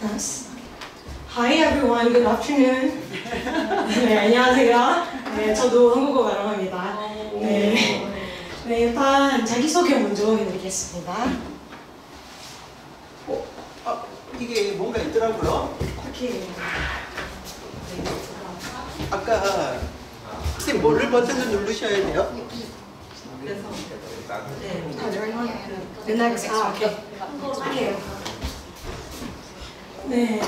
Yes. Hi everyone, good afternoon. 네, 안녕하세요. 네, 저도 한국어 발음합니다. 네, 네, 일단 자기소개 먼저 해드리겠습니다. 이게 뭔가 있더라고요. 이렇게. 아까 선생님 뭐를 버튼을 누르셔야 돼요? 그래서 The next, okay. Okay. 네.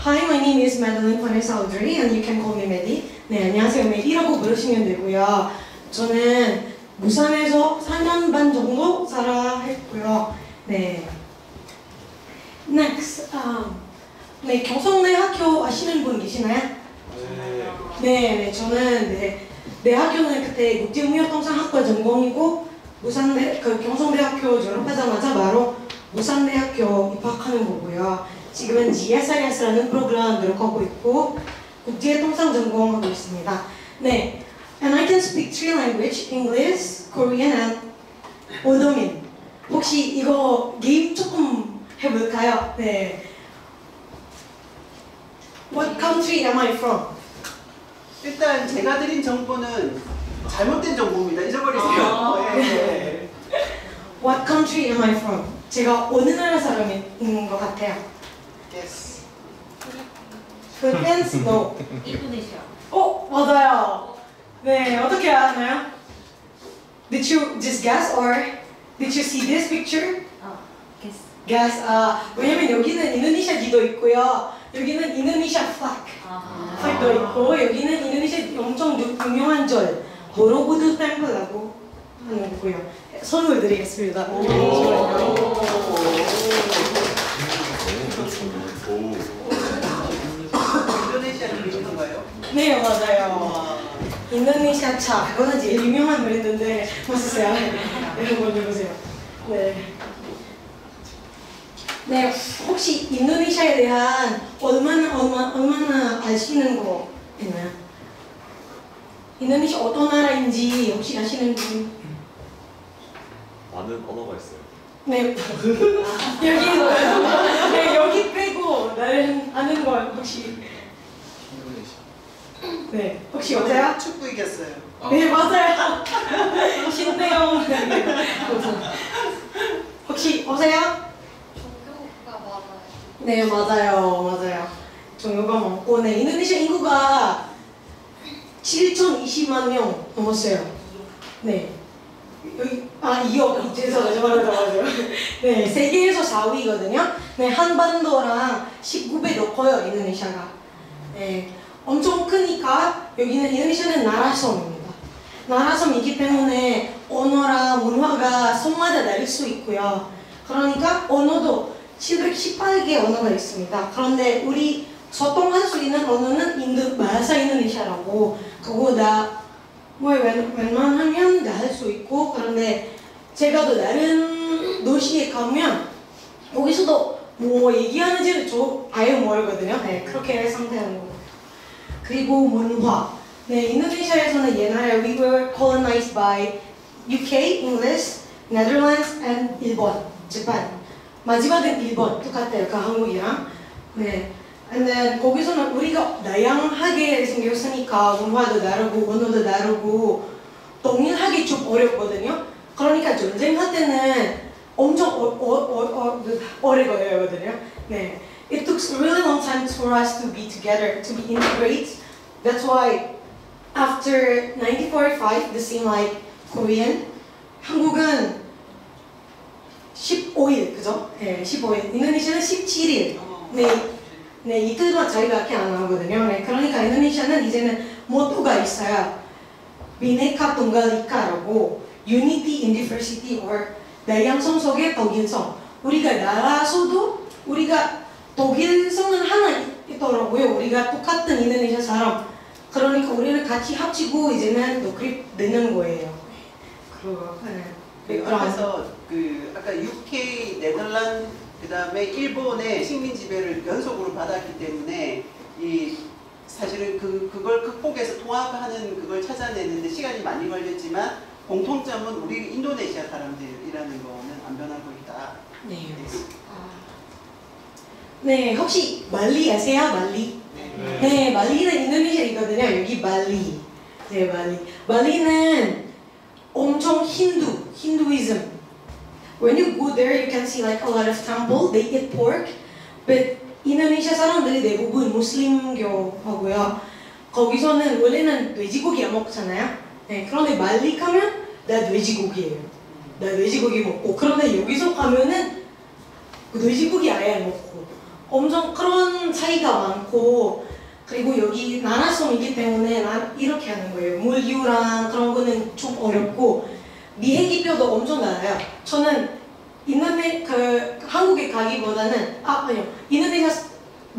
Hi, my name is Madeline Vanessa Audrey, and you can call me Medi. 네, 안녕하세요. 메디라고 부르시면 되고요. 저는 부산에서 4년 반 정도 살아 했고요. 네. Next, 네, 경성대 학교 아시는 분 계시나요? 네, 저는 내 학교는 그때 국제무역통상학과 전공이고 경성대학교 졸업하자마자 바로 부산대학교 입학하는 거고요. 지금은 GSIS라는 프로그램 노력하고 있고 국제통상 전공하고 있습니다. 네, and I can speak three languages: English, Korean, and 오더민. 혹시 이거 게임 조금 해볼까요? 네. What country am I from? 일단 제가 드린 정보는 잘못된 정보입니다. 잊어버리세요. 네. What country am I from? 제가 어느 나라 사람인 것 같아요. Yes. Philippines? No. 인도네시아. 맞아요. 네, 어떻게 알았나요? Did you just guess or did you see this picture? Guess. Guess. 왜냐면 여기는 인도네시아지도 있고요. 여기는 인도네시아 flag도 있고 여기는 인도네시아 엄청 유명한 절 보로부두 템플이라고 하는 거고요. 선물 드리겠습니다. 인도네시아는 계시던가요? 네, 맞아요. 인도네시아 차. 그거는 제일 유명한 브랜드인데 맛있어요. 이런 거 해보세요. 네. 네, 혹시 인도네시아에 대한 얼마나 아시는 거 있나요? 인도네시아 어떤 나라인지 혹시 아시는 분? 많은 언어가 있어요. 네. 네, 여기 빼고 나는 아는 거 혹시? 네, 혹시 어때요? 축구 이겼어요. 네, 맞아요. 신대영. 혹시 오세요? 종교가 많아요. 네, 맞아요. 종교가 많고, 네, 인도네시아 인구가 7,020만 명 넘었어요. 네. 여기, 2억. 죄송해요. 맞아요. 네, 세계에서 4위거든요. 네, 한반도랑 19배 더 커요, 인도네시아가. 네, 엄청 크니까 여기는 인도네시아는 나라섬입니다. 나라섬이기 때문에 언어랑 문화가 섬마다 다를 수 있고요. 그러니까 언어도 718개 언어가 있습니다. 그런데 우리 소통할 수 있는 언어는 마하사 인도네시아라고 그거다 웬만하면 다 할 수 있고 그런데 제가 또 다른 도시에 가면 거기서도 뭐 얘기하는지를 아예 모르거든요. 네, 그렇게 상태하는 거예요. 그리고 문화. 네, 인도네시아에서는 옛날에 we were colonized by UK, English, Netherlands, and 일본, Japan. 마지막은 일본, 똑같아요. 그 한국이랑. 네. And then 거기서는 우리가 다양하게 생겼으니까 문화도 다르고 언어도 다르고 동일하게 좀 어렵거든요. 그러니까 전쟁할 때는 엄청 오래 걸리거든요. 네. It took a really long time for us to be together, to be integrated. That's why after 1945, the same like Korean, 한국은 15일, 그죠? 네, 15일. 인도네시아는 17일. 네, 이틀만 자기밖에 안 하거든요. 네, 그러니까 인도네시아는 이제는 모토가 있어요. 비네카 둥갈 이카라고 Unity in Diversity or 다양성 속의 독일성. 우리가 나라서도 우리가 독일성은 하나 있더라고요. 우리가 똑같은 인도네시아 사람. 그러니까 우리는 같이 합치고 이제는 독립 되는 거예요. 그래서 아까 UK, 네덜란드, 그다음에 일본의 식민 지배를 연속으로 받았기 때문에 사실은 그걸 극복해서 통합하는 그걸 찾아내는데 시간이 많이 걸렸지만 공통점은 우리 인도네시아 사람들이라는 거는 안 변하고 있다. 네. 네, 혹시 말리 아세요? 말리? 네, 말리는 인도네시아이거든요. 여기 말리. 네, 말리. 말리는 엄청 힌두이즘. When you go there, you can see like a lot of temple. They eat pork. But 인도네시아 사람들이 대부분 무슬림교하고요. 거기서는 원래는 돼지고기 안 먹잖아요. 네, 그런데 말리 가면 나 돼지고기예요. 나 돼지고기 먹고. 그런데 여기서 가면은 돼지고기 아예 안 먹고. 엄청 그런 차이가 많고. 그리고 여기 나나섬이기 때문에 이렇게 하는 거예요. 물류랑 그런 거는 좀 어렵고 비행기표도 엄청 나아요. 저는 한국에 가기보다는 아니요 인도네시아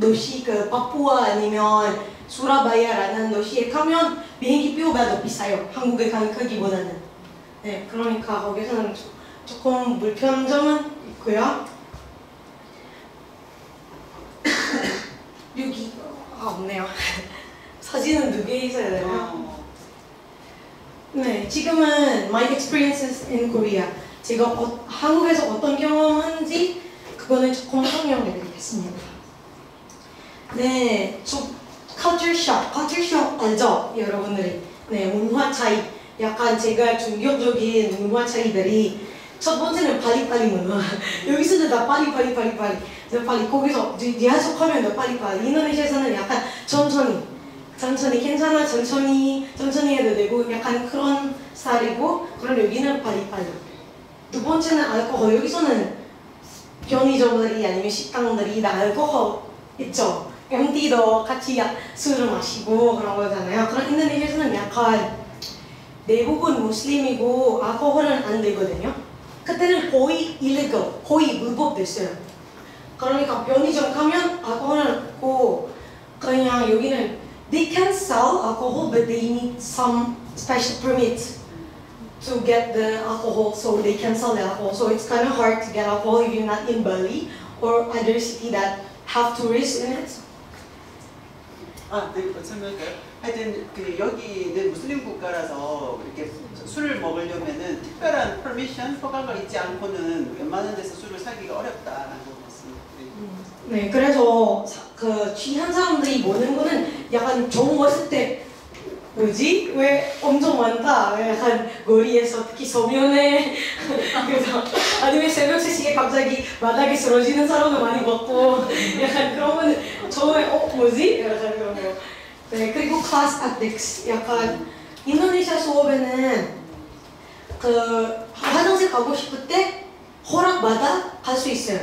도시 파푸아 아니면 수라바야라는 도시에 가면 비행기표가 더 비싸요. 한국에 가기보다는. 네, 그러니까 거기서는 조금 불편점은 있고요. 여기 없네요. 사진은 2개 있어야 되나요? 네, 지금은 my experiences in Korea. 제가 한국에서 어떤 경험한지 그거는 조금 설명해 드리겠습니다. 네, 저 culture shock 알죠? 여러분들이. 네, 문화 차이. 약간 제가 충격적인 문화 차이들이 첫 번째는 빨리빨리 문화. 여기서는 다 빨리. 거기서 야속하면 더 빨리. 인도네시아에서는 약간 천천히 괜찮아 천천히 해도 되고 약간 그런 스타일이고 그럼 여기는 빨리. 두 번째는 알코올. 여기서는 편의점들이 아니면 식당들이 다 알코올 있죠. MT도 같이 술을 마시고 그런 거잖아요. 그럼 인도네시아에서는 약간 대부분 무슬림이고 알코올은 안 되거든요. 그때는 거의 illegal, 거의 불법 됐어요. 그러니까 편의점 가면 알코올은 없고 그냥 여기는 they can sell alcohol but they need some special permit to get the alcohol so they can sell the alcohol. So it's kind of hard to get alcohol if you're not in Bali or other city that have tourists in it. 네, 설명할까요? 하여튼 여기는 무슬림 국가라서 이렇게 술을 먹으려면은 특별한 퍼미션, 허가가 있지 않고는 웬만한 데서 술을 사기가 어렵다라는 말씀을 드립니다. 네, 그래서 취한 사람들이 모는 거는 약간 정웠을 때 뭐지? 왜 엄청 많다? 왜 약간 거리에서 특히 서면에 그래서 아니면 새벽 3시에 갑자기 바닥에 쓰러지는 사람을 많이 봤고 약간 그런 거는 처음에 뭐지? 약간 그런 거. 네, 그리고 클래스 ethics. 약간 인도네시아 수업에는 화장실 가고 싶을 때 허락받아 갈 수 있어요.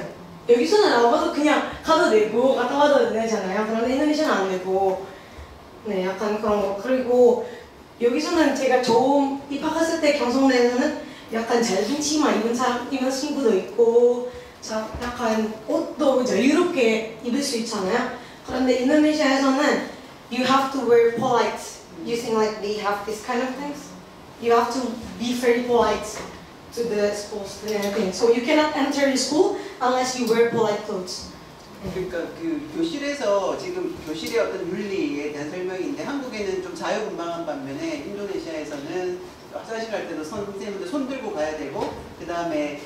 여기서는 아무도 그냥 가도 되고 갔다 와도 되잖아요. 그런데 인도네시아는 안 되고 네, 약간 그런 거. 그리고 여기서는 제가 처음 입학했을 때 경성대에서는 약간 짧은 치마 입은 친구도 있고 약간 옷도 자유롭게 입을 수 있잖아요. 그런데 인도네시아에서는 you have to wear polite. You think like they have this kind of things? You have to be very polite to the schools and everything. So you cannot enter the school unless you wear polite clothes. 그러니까 교실에서 지금 교실의 어떤 윤리에 대한 설명인데 한국에는 좀 자유분방한 반면에 인도네시아에서는 화장실 갈 때도 선생님들 손 들고 가야 되고 그 다음에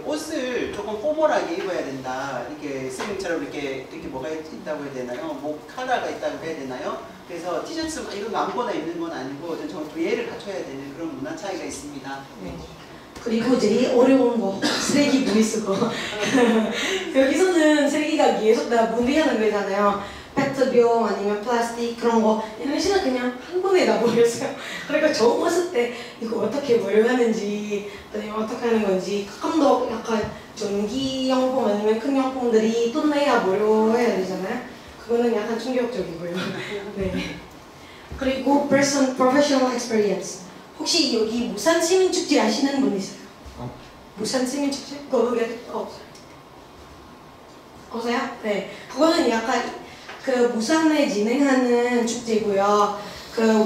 옷을 조금 포멀하게 입어야 된다. 이렇게 스님처럼 이렇게 뭐가 있다고 해야 되나요? 목 카라가 있다고 해야 되나요? 그래서 티셔츠 이런 거 아무거나 입는 건 아니고 좀 예를 갖춰야 되는 그런 문화 차이가 있습니다. 네. 그리고 제일 어려운 거 쓰레기 분리수거. 여기서는 쓰레기가 계속 다 분리하는 거잖아요. 페트병 아니면 플라스틱 그런 거. 인도네시아는 그냥 한 번에 다 버렸어요. 그러니까 처음 왔을 때 이거 어떻게 버려하는지 아니면 어떻게 하는 건지 조금 더 약간 전기용품 아니면 큰 용품들이 돈 내야 버려야 되잖아요. 그거는 약간 충격적이고요. 네. 그리고 professional experience. 혹시 여기 무산 시민축제 아시는 분 있어요? 무산 시민축제? 거기에 없어요? 네. 그거는 약간 무산에 진행하는 축제고요.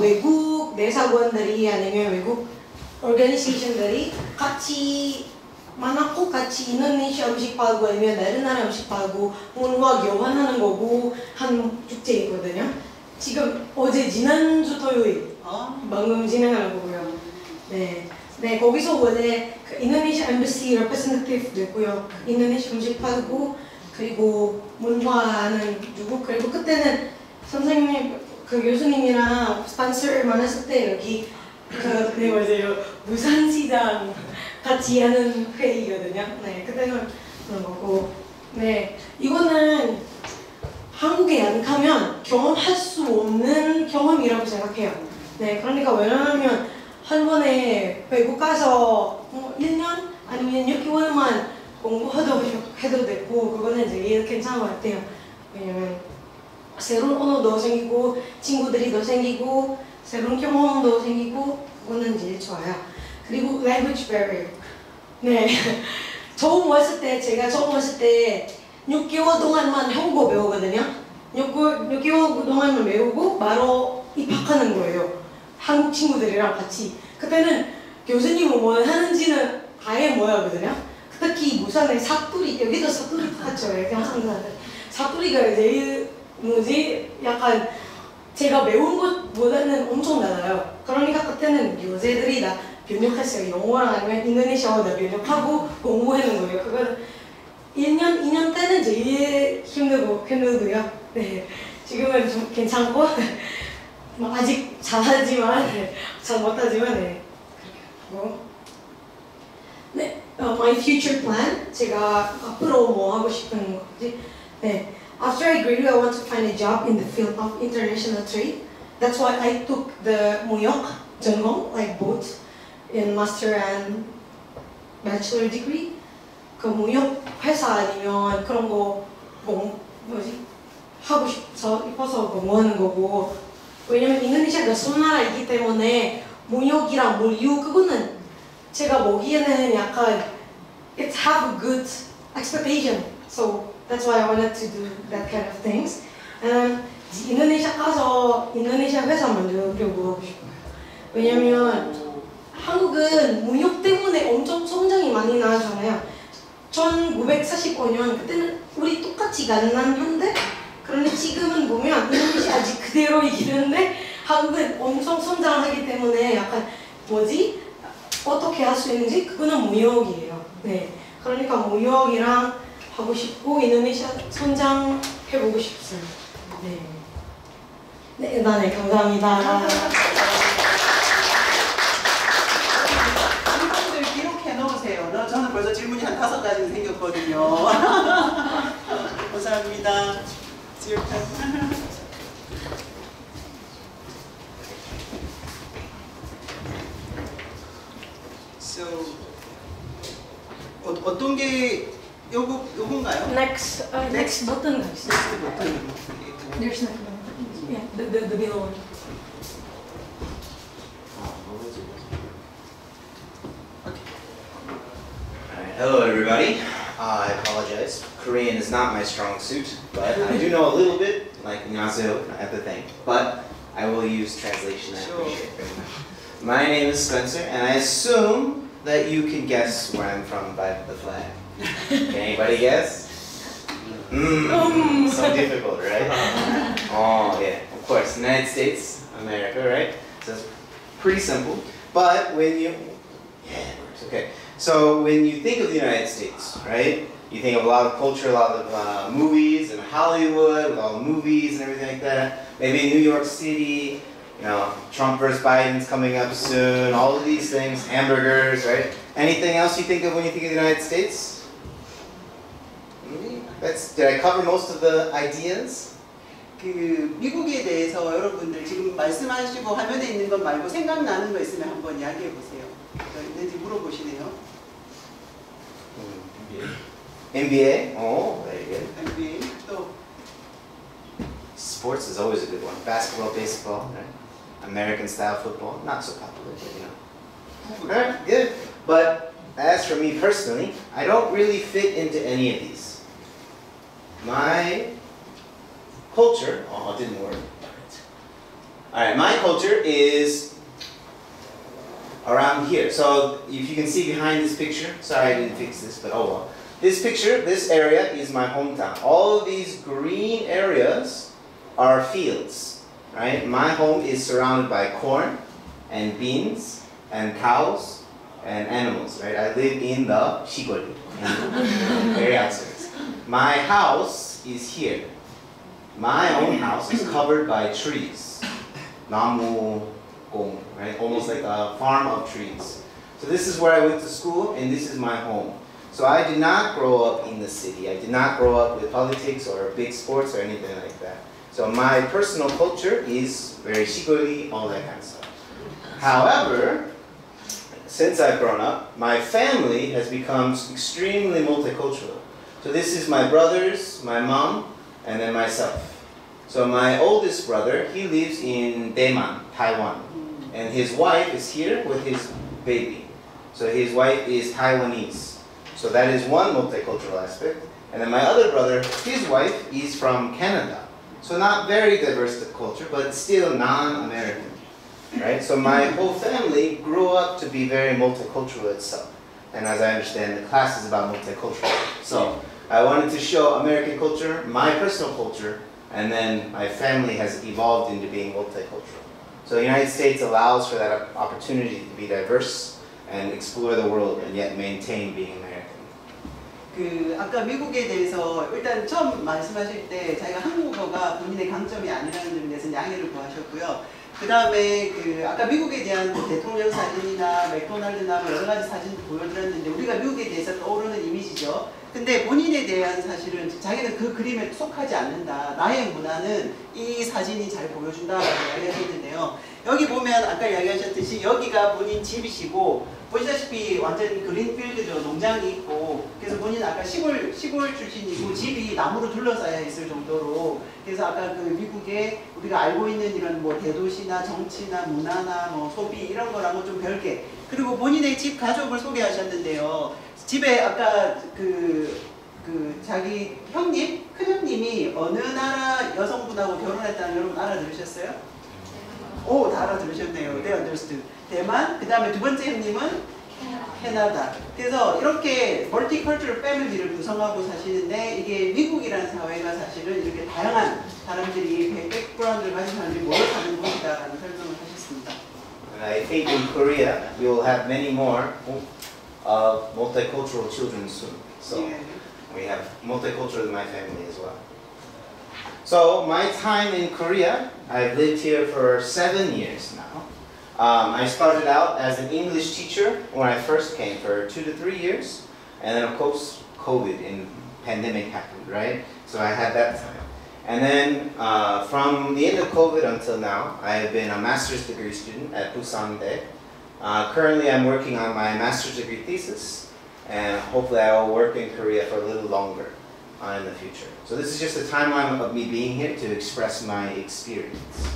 외국 대사관들이 아니면 외국 오르가니제이션들이 같이 만나고 같이 인도네시아 음식 팔고 아니면 다른 나라 음식 팔고 문화 교환하는 거고 한 축제이거든요. 지금 지난주 토요일 방금 진행하는 거고요. 네. 네, 거기서 원래 인도네시아 엠버시 레프레젠테이티브 됐고요. 인도네시아 음식 팔고 그리고 문화는 누구 그리고 그때는 선생님 그 교수님이랑 스폰서만 했을 때 여기 네 맞아요 무산시장 같이 하는 회의거든요. 네 그때는 그런 거고 네 이거는 한국에 안 가면 경험할 수 없는 경험이라고 생각해요. 네 그러니까 왜냐하면 한 번에 외국 가서 1년 아니면 6개월만 공부해도 되고 그거는 되게 괜찮은 것 같아요. 왜냐면 새로운 언어도 생기고 친구들이 더 생기고 새로운 경험도 생기고 그거는 제일 좋아요. 그리고 language barrier. 네 처음 왔을 때 제가 처음 왔을 때 6개월 동안만 한국어 배우거든요. 6개월 동안만 배우고 바로 입학하는 거예요. 한국 친구들이랑 같이. 그때는 교수님은 뭐 하는지는 아예 모르거든요. 특히 부산에 사투리, 여기도 사투리 같죠. 항상 사투리가 제일 뭐지? 약간 제가 배운 것보다는 엄청 달라요. 그러니까 그때는 요새들이 다 번역했어요. 영어랑 아니면 인도네시아어 다 번역하고 공부하는 거예요. 그거는 1년, 2년 때는 제일 힘들고요. 네, 지금은 좀 괜찮고 아직 잘하지만 잘 못하지만 네. 그리고 네, my future plan 제가 앞으로 뭐 하고 싶은 거지? 네, after I graduate, I want to find a job in the field of international trade. That's why I took the 무역 전공, like both in master and bachelor degree. 그 무역 회사 아니면 그런 거 하고 싶어서 공부하는 거고 왜냐면 인도네시아가 섬나라이기 때문에 무역이랑 물류 그거는 제가 보기에는 약간 it have a good expectation. So that's why I wanted to do that kind of things. And 인도네시아 가서 인도네시아 회사 만들려고 하고 싶어요. 왜냐면 한국은 무역 때문에 엄청 성장이 많이 나잖아요. 1945년 그때는 우리 똑같이 가난한데 그런데 지금은 보면 인도네시아 아직 그대로이긴 한데 한국은 엄청 성장하기 때문에 약간 뭐지? 어떻게 할 수 있는지 그거는 무역이에요. 네, 그러니까 무역이랑 하고 싶고 인도네시아 성장해보고 싶어요. 네, 네, 감사합니다. 질문들 기록해 놓으세요. 저는 벌써 질문이 한 5가지 생겼거든요. 감사합니다. So, 어떤 게 요건가요? Next button, guys. Next button. There's no yeah, the below one. Hello everybody, I apologize. Korean is not my strong suit, but I do know a little bit, like 안녕하세요 at the thing, but I will use translation. I appreciate it very much. My name is Spencer, and I assume that you can guess where I'm from by the flag. Can anybody guess? So difficult, right? Oh yeah, of course, United States, America, right? So it's pretty simple, but when you, yeah, it works, okay. So when you think of the United States, right, you think of a lot of culture, a lot of movies and Hollywood with all the movies and everything like that. Maybe New York City, you know, Trump versus Biden's coming up soon, all of these things, hamburgers, right? Anything else you think of when you think of the United States? Did I cover most of the ideas? 그 미국에 대해서 여러분들 지금 말씀하시고 화면에 있는 것 말고 생각나는 거 있으면 한번 이야기해 보세요. 있는지 물어보시네요. NBA? Oh, very good. NBA 또 Sports is always a good one. Basketball, baseball, right? American style football, not so popular, but you know. Alright, good. But as for me personally, I don't really fit into any of these. My culture, oh, it didn't work. Alright, my culture is around here. So if you can see behind this picture, sorry I didn't fix this, but oh well. This picture, this area is my hometown. All of these green areas are fields, right? My home is surrounded by corn and beans and cows and animals, right? I live in the 시골, very outskirts. my house is here. My own house is covered by trees. 나무 공, right? Almost like a farm of trees. So this is where I went to school, and this is my home. So I did not grow up in the city. I did not grow up with politics or big sports or anything like that. So my personal culture is very 시골이, all that kind of stuff. However, since I've grown up, my family has become extremely multicultural. So this is my brothers, my mom, and then myself. So my oldest brother, he lives in Daeman, Taiwan. And his wife is here with his baby. So his wife is Taiwanese. So that is one multicultural aspect. And then my other brother, his wife is from Canada. So not very diverse culture, but still non-American. Right? So my whole family grew up to be very multicultural itself. And as I understand, the class is about multicultural. So I wanted to show American culture, my personal culture, and then my family has evolved into being multicultural. So the United States allows for that opportunity to be diverse and explore the world and yet maintain being American. 아까 미국에 대해서 일단 처음 말씀하실 때 자기가 한국어가 본인의 강점이 아니라는 점에 대해서 양해를 구하셨고요. 그 다음에 아까 미국에 대한 대통령 사진이나 맥도날드나 여러 가지 사진도 보여드렸는데 우리가 미국에 대해서 떠오르는 이미지죠. 근데 본인에 대한 사실은 자기는 그 그림에 속하지 않는다. 나의 문화는 이 사진이 잘 보여준다라고 이야기하셨는데요. 여기 보면 아까 이야기하셨듯이 여기가 본인 집이시고 보시다시피 완전 그린필드죠. 농장이 있고 그래서 본인 아까 시골 출신이고 집이 나무로 둘러싸여 있을 정도로 그래서 아까 그 미국에 우리가 알고 있는 이런 뭐 대도시나 정치나 문화나 뭐 소비 이런 거랑은 좀 별개 그리고 본인의 집 가족을 소개하셨는데요. 집에 아까 자기 형님, 큰형님이 어느 나라 여성분하고 결혼했다는 여러분 알아들으셨어요? 오, 다 알아들으셨네요. They understood. 대만, 그 다음에 두 번째 형님은 캐나다. 그래서 이렇게 멀티컬처럴 패밀리를 구성하고 사시는데 이게 미국이라는 사회가 사실은 이렇게 다양한 사람들이 백그라운드를 가진 사람들이 모여 사는 곳이다라는 설명을 하셨습니다. And I think in Korea we will have many more multicultural children soon. So Yeah. we have multicultural in my family as well. So my time in Korea, I've lived here for 7 years now. I started out as an English teacher when I first came for 2 to 3 years, and then of course COVID and pandemic happened, right? So I had that time. And then from the end of COVID until now, I have been a master's degree student at Busan-dae. Currently I'm working on my master's degree thesis, and hopefully I will work in Korea for a little longer in the future. So this is just a timeline of me being here to express my experience.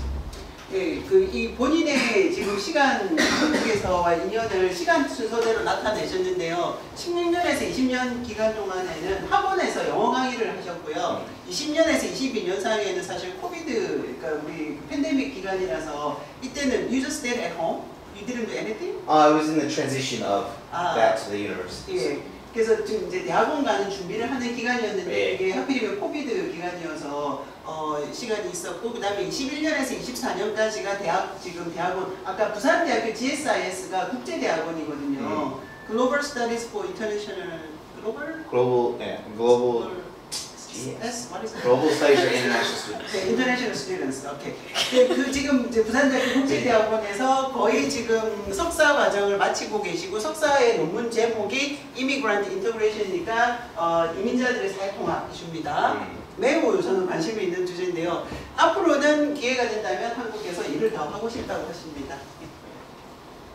예, 이 본인의 지금 시간 한국에서와 인연을 시간 순서대로 나타내셨는데요. 16년에서 20년 기간 동안에는 학원에서 영어 강의를 하셨고요. 20년에서 22년 사이에는 사실 코비드, 그러니까 우리 팬데믹 기간이라서 이때는 you just stayed at home? You didn't do anything? I was in the transition of that to the university. 예. 그래서 지금 이제 대학원 가는 준비를 하는 기간이었는데 네. 이게 하필이면 코비드 기간이어서 시간이 있었고 그 다음에 21년에서 24년까지가 대학원 아까 부산대학교 GSIS가 국제대학원이거든요. Global Studies for International Global What is it? Global Studies for International Students. 네, International Students. 오케이. 그 지금 이제 부산대학교 국제대학원에서 거의 지금 석사 과정을 마치고 계시고 석사의 논문 제목이 Immigrant Integration이니까 이민자들의 사회 통합 이슈입니다. 매우 저는 관심이 있는 주제인데요. 앞으로는 기회가 된다면 한국에서 일을 더 하고 싶다고 하십니다.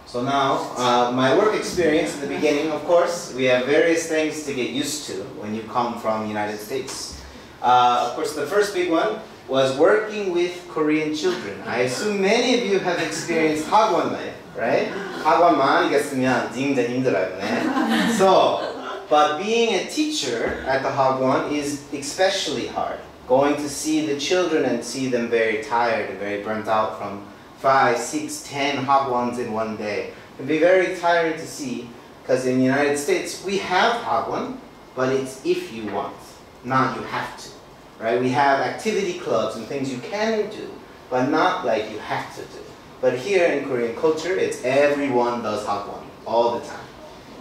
So now, my work experience in the beginning, of course, we have various things to get used to when you come from the United States. Of course, the first big one was working with Korean children. I assume many of you have experienced 학원 life, right? 학원만 있으면 진짜 힘들어요, 네? So, but being a teacher at the 학원 is especially hard. Going to see the children and see them very tired and very burnt out from 5, 6, 10 학원s in one day. It can be very tiring to see because in the United States we have 학원, but it's if you want, not you have to. Right? We have activity clubs and things you can do, but not like you have to do. But here in Korean culture, it's everyone does 학원 all the time.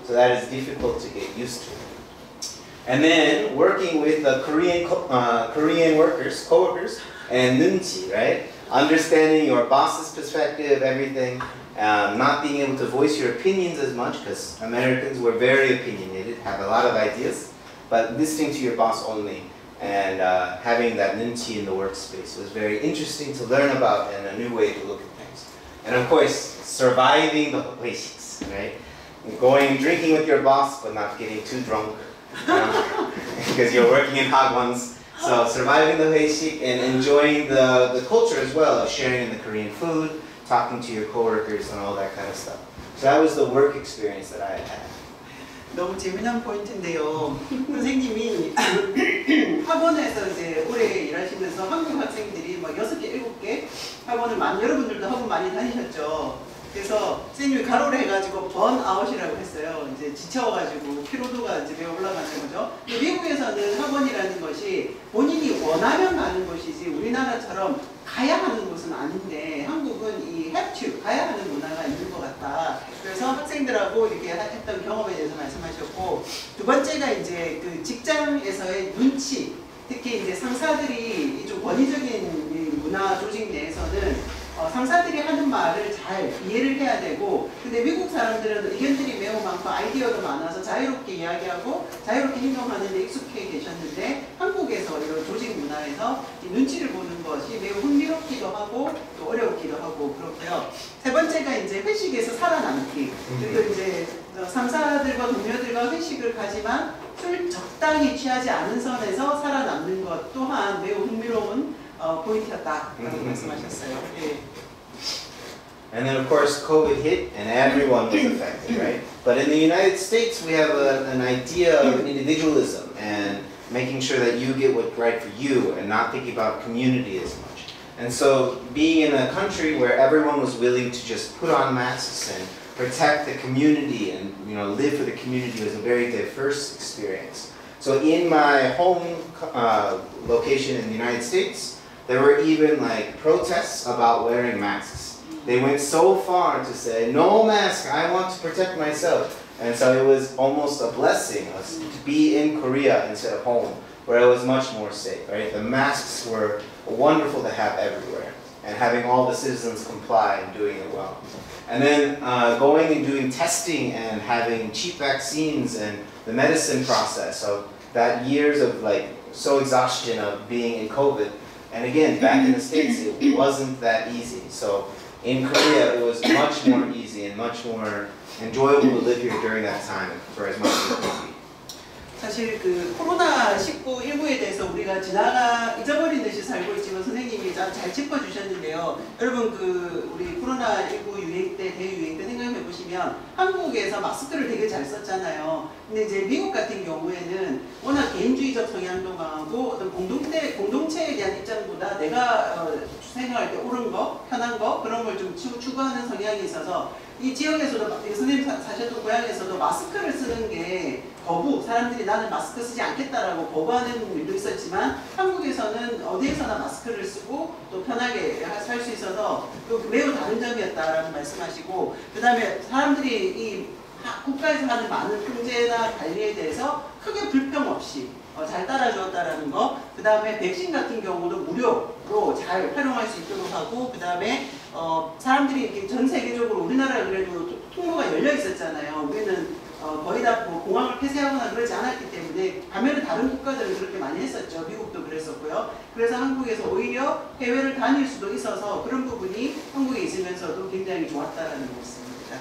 So that is difficult to get used to. And then working with the Korean workers, coworkers, and nunchi, right? Understanding your boss's perspective, everything. Not being able to voice your opinions as much, because Americans were very opinionated, have a lot of ideas, but listening to your boss only, and having that nunchi in the workspace was very interesting to learn about and a new way to look at things. And of course, surviving the hueshiks, right? Drinking with your boss, but not getting too drunk, because you're working in hagwons. So surviving the hueshik and enjoying the culture as well of sharing in the Korean food, talking to your coworkers and all that kind of stuff. So that was the work experience that I had. 너무 재미난 포인트인데요. 선생님이 학원에서 이제 오래 일하시면서 한국 학생들이 막 6개, 7개 학원을 여러분들도 학원 많이 다니셨죠. 그래서 선생님이 가로를 해가지고 번아웃이라고 했어요. 이제 지쳐가지고 피로도가 이제 매우 올라가는 거죠. 근데 미국에서는 학원이라는 것이 본인이 원하면 가는 것이지 우리나라처럼 가야 하는 곳은 아닌데 한국은 이 have to 가야 하는 문화가 있는 것 같다. 그래서 학생들하고 이렇게 했던 경험에 대해서 말씀하셨고, 두 번째가 이제 그 직장에서의 눈치, 특히 이제 상사들이 좀 권위적인 문화 조직 내에서는 상사들이 하는 말을 잘 이해를 해야 되고, 근데 미국 사람들은 의견들이 매우 많고 아이디어도 많아서 자유롭게 이야기하고 자유롭게 행동하는 데 익숙해 계셨는데, 한국에서 이런 조직 문화에서 이 눈치를 보는 것이 매우 흥미롭기도 하고 또 어렵기도 하고 그렇고요. 세 번째가 이제 회식에서 살아남기. 그리고 이제 상사들과 동료들과 회식을 가지만 술 적당히 취하지 않은 선에서 살아남는 것 또한 매우 흥미로운 포인트였다라고 말씀하셨어요. 예. And then of course COVID hit and everyone was affected, right? But in the United States we have an idea of individualism and making sure that you get what's right for you and not thinking about community as much. And so being in a country where everyone was willing to just put on masks and protect the community and live for the community was a very diverse experience. So in my home location in the United States, there were even like protests about wearing masks. They went so far to say, no mask, I want to protect myself. And so it was almost a blessing to be in Korea instead of home, where it was much more safe, right? The masks were wonderful to have everywhere, and having all the citizens comply and doing it well. And then going and doing testing and having cheap vaccines and the medicine process. So that years of exhaustion of being in COVID. And again, back in the States, it wasn't that easy. So in Korea, it was much more easy and much more enjoyable to live here during that time for as much as it could be. 사실 그 코로나19 19에 대해서 우리가 잊어버린 듯이 살고 있지만 선생님이 잘 짚어주셨는데요. 여러분 우리 코로나19 유행 때, 대유행 때 생각해 보시면 한국에서 마스크를 되게 잘 썼잖아요. 근데 이제 미국 같은 경우에는 워낙 개인주의적 성향도 강하고 어떤 공동체에 대한 입장보다 내가 생각할 때 옳은 거, 편한 거 그런 걸 좀 추구하는 성향이 있어서 이 지역에서도 선생님 사셨던 고향에서도 마스크를 쓰는 게 사람들이 나는 마스크 쓰지 않겠다라고 거부하는 일도 있었지만 한국에서는 어디에서나 마스크를 쓰고 또 편하게 살 수 있어서 또 매우 다른 점이었다라고 말씀하시고, 그 다음에 사람들이 이 국가에서 하는 많은 통제나 관리에 대해서 크게 불평 없이 잘 따라주었다라는 거, 그 다음에 백신 같은 경우도 무료로 잘 활용할 수 있도록 하고, 그 다음에 사람들이 이렇게 전 세계적으로 우리나라 그래도 통로가 열려 있었잖아요. 우리는 거의 다 공항을 폐쇄하거나 그러지 않았기 때문에 반면에 다른 국가들은 그렇게 많이 했었죠. 미국도 그랬었고요. 그래서 한국에서 오히려 해외를 다닐 수도 있어서 그런 부분이 한국에 있으면서도 굉장히 좋았다라는 것입니다.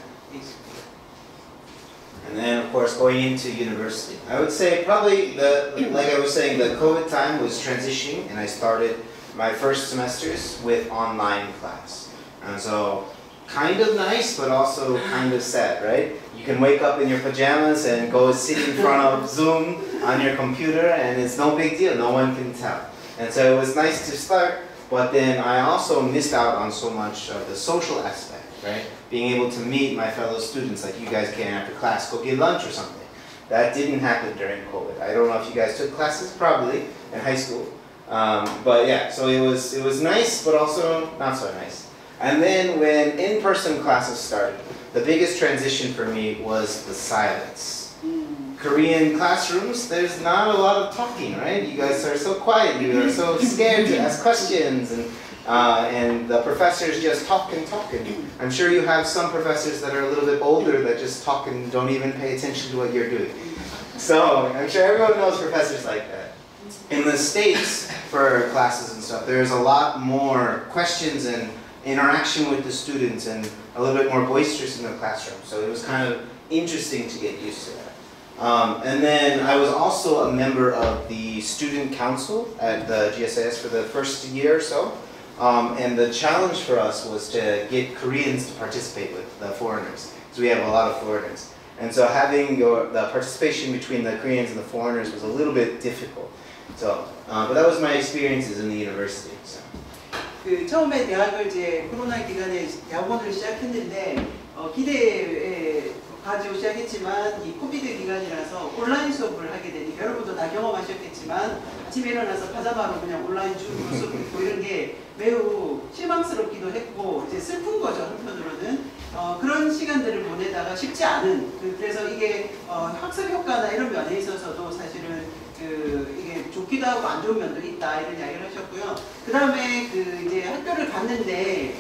And then, of course, going into university. I would say probably, like I was saying, the COVID time was transitioning, and I started my first semesters with online class. And so, kind of nice, but also kind of sad, right? You can wake up in your pajamas and go sit in front of Zoom on your computer, and it's no big deal, no one can tell. And so it was nice to start, but then I also missed out on so much of the social aspect, right? Being able to meet my fellow students like you guys can after class, go get lunch or something. That didn't happen during COVID. I don't know if you guys took classes, probably, in high school. But yeah, so it was nice, but also not so nice. And then when in-person classes started, the biggest transition for me was the silence. Korean classrooms, there's not a lot of talking, right? You guys are so quiet. You are so scared to ask questions, and the professors just talk and talk. And I'm sure you have some professors that are a little bit older that just talk and don't even pay attention to what you're doing. So I'm sure everyone knows professors like that. In the States, for classes and stuff, there's a lot more questions and interaction with the students and a little bit more boisterous in the classroom. So it was kind of interesting to get used to that. And then I was also a member of the student council at the GSIS for the first year or so. And the challenge for us was to get Koreans to participate with the foreigners, because we have a lot of foreigners. And so having the participation between the Koreans and the foreigners was a little bit difficult. So, but that was my experiences in the university. So. 그 처음에 대학을 이제 코로나 기간에 대학원을 시작했는데 기대에 가지고 시작했지만 이 코비드 기간이라서 온라인 수업을 하게 되니까 여러분도 다 경험하셨겠지만 아침에 일어나서 파자마로 그냥 온라인 줌으로 수업 듣고 이런 게 매우 실망스럽기도 했고 이제 슬픈 거죠 한편으로는 그런 시간들을 보내다가 쉽지 않은 그래서 이게 학습 효과나 이런 면에 있어서도 사실은 이게 좋기도 하고 안 좋은 면도 있다 이런 이야기를 하셨고요. 그 다음에 이제 학교를 갔는데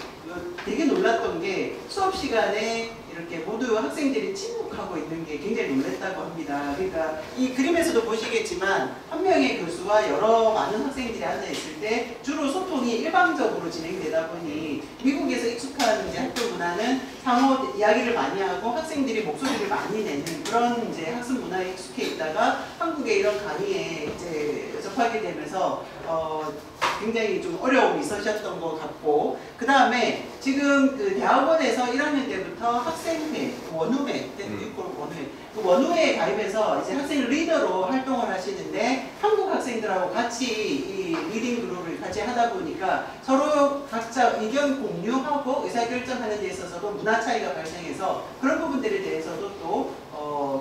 되게 놀랐던 게 수업 시간에 이렇게 모두 학생들이 침묵하고 있는 게 굉장히 놀랐다고 합니다. 그러니까 이 그림에서도 보시겠지만 한 명의 교수와 여러 많은 학생들이 앉아 있을 때 주로 소통이 일방적으로 진행되다 보니 미국에서 익숙한 이제 학교 문화는 상호 이야기를 많이 하고 학생들이 목소리를 많이 내는 그런 이제 학습 문화에 익숙해 있다가 한국의 이런 강의에 이제 접하게 되면서 굉장히 좀 어려움이 있으셨던 것 같고 그 다음에 지금 그 대학원에서 1학년 때부터 학생회, 원우회, 그 원우회에 가입해서 이제 학생 리더로 활동을 하시는데 한국 학생들하고 같이 이 리딩 그룹을 같이 하다 보니까 서로 각자 의견 공유하고 의사결정하는 데 있어서도 문화 차이가 발생해서 그런 부분들에 대해서도 또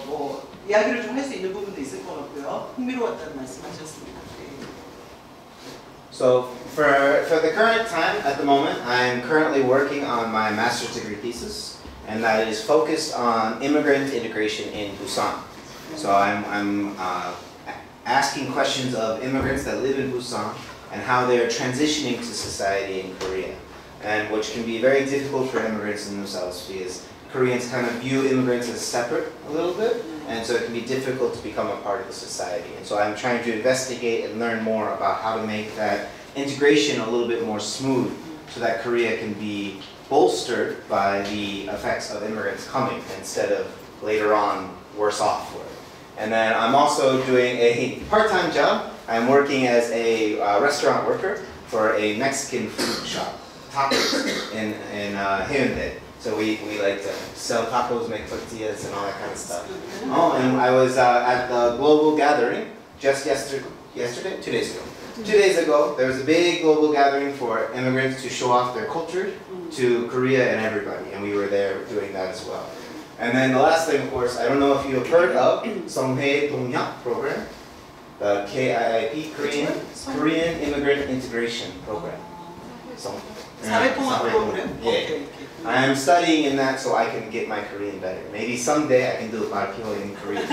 뭐 이야기를 좀 할 수 있는 부분도 있을 것 같고요. 흥미로웠다는 말씀하셨습니다. So for the current time, at the moment, I'm currently working on my master's degree thesis, and that is focused on immigrant integration in Busan. So I'm asking questions of immigrants that live in Busan and how they're transitioning to society in Korea, and which can be very difficult for immigrants in themselves because Koreans kind of view immigrants as separate a little bit, and so it can be difficult to become a part of the society. And so I'm trying to investigate and learn more about how to make that integration a little bit more smooth so that Korea can be bolstered by the effects of immigrants coming instead of later on worse off for it. And then I'm also doing a part-time job. I'm working as a restaurant worker for a Mexican food shop, tacos in Hyundai. So we like to sell tacos, make tortillas, and all that kind of stuff. Oh, and I was at the global gathering just yesterday, 2 days ago. 2 days ago, there was a big global gathering for immigrants to show off their culture to Korea and everybody, and we were there doing that as well. And then the last thing, of course, I don't know if you have heard of Songhae Donghyuk program, the KIIP, Korean Immigrant Integration Program. 사회통합 프로그램? Yeah. I am studying in that so I can get my Korean better. Maybe someday I can do 발표 in Korean,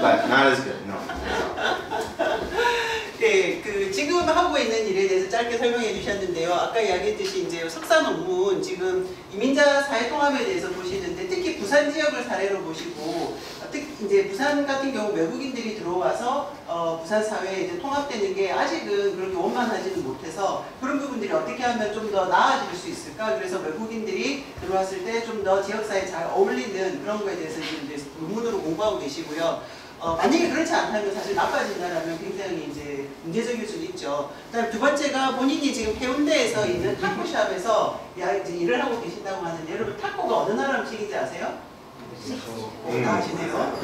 but not as good. No. 네, 지금 하고 있는 일에 대해서 짧게 설명해 주셨는데요. 아까 이야기했듯이 이제 석사 논문 지금 이민자 사회통합에 대해서 보시는데 특히 부산 지역을 사례로 보시고 특히 이제 부산 같은 경우 외국인들이 들어와서 부산 사회에 이제 통합되는 게 아직은 그렇게 원만하지는 못해서 그런 부분들이 어떻게 하면 좀 더 나아질 수 있을까? 그래서 외국인들이 들어왔을 때 좀 더 지역사회에 잘 어울리는 그런 거에 대해서 지금 이제 논문으로 공부하고 계시고요. 만약에 그렇지 않다면 사실 나빠진다라면 굉장히 이제 문제적일 수도 있죠. 그다음 두 번째가 본인이 지금 해운대에서 있는 타코샵에서 이제 일을 하고 계신다고 하는데 여러분 타코가 어느 나라 음식인지 아세요? 다 아시네요.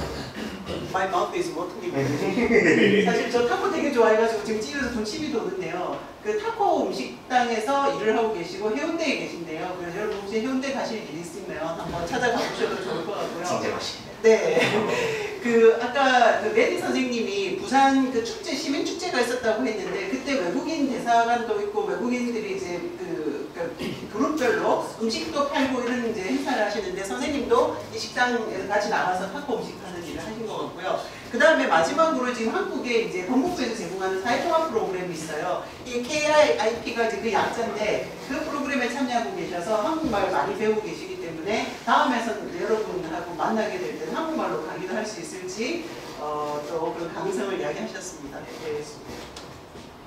My mouth is watering. 사실 저 타코 되게 좋아해가지고 지금 집에서 돈 침이 도는데요. 그 타코 음식당에서 일을 하고 계시고 해운대에 계신데요. 그래서 여러분 혹시 해운대 가실 일 있으면 한번 찾아가 보셔도 좋을 것 같고요. 진짜 맛있네요. 네. 아까 메리 선생님이 부산 그 축제 시민 축제가 있었다고 했는데 그때 외국인 대사관도 있고 외국인들이 이제 그룹별로 음식도 팔고 이런 이제 행사를 하시는데 선생님도 이 식당에서 같이 나가서 탁구 음식 하는 일을 하신 것 같고요. 그 다음에 마지막으로 지금 한국에 이제 법무부에서 제공하는 사회통합 프로그램이 있어요. 이 KIP가 이제 그 약자인데 그 프로그램에 참여하고 계셔서 한국말을 많이 배우고 계시기 때문에 다음에서는 여러분하고 만나게 될 때는 한국말로 강의도 할 수 있을지 또 그런 가능성을 이야기하셨습니다. 네.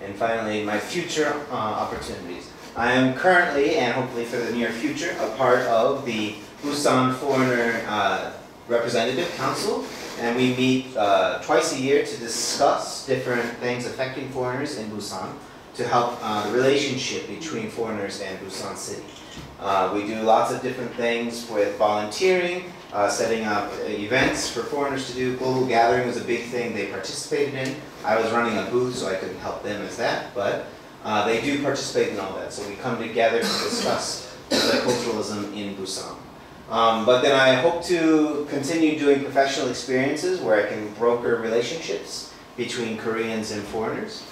And finally, my future opportunities. I am currently, and hopefully for the near future, a part of the Busan Foreigner Representative Council, and we meet twice a year to discuss different things affecting foreigners in Busan to help the relationship between foreigners and Busan City. We do lots of different things with volunteering, setting up events for foreigners to do. Global Gathering was a big thing they participated in. I was running a booth, so I couldn't help them as that, but they do participate in all that. So we come together to discuss multiculturalism in Busan. But then I hope to continue doing professional experiences where I can broker relationships between Koreans and foreigners.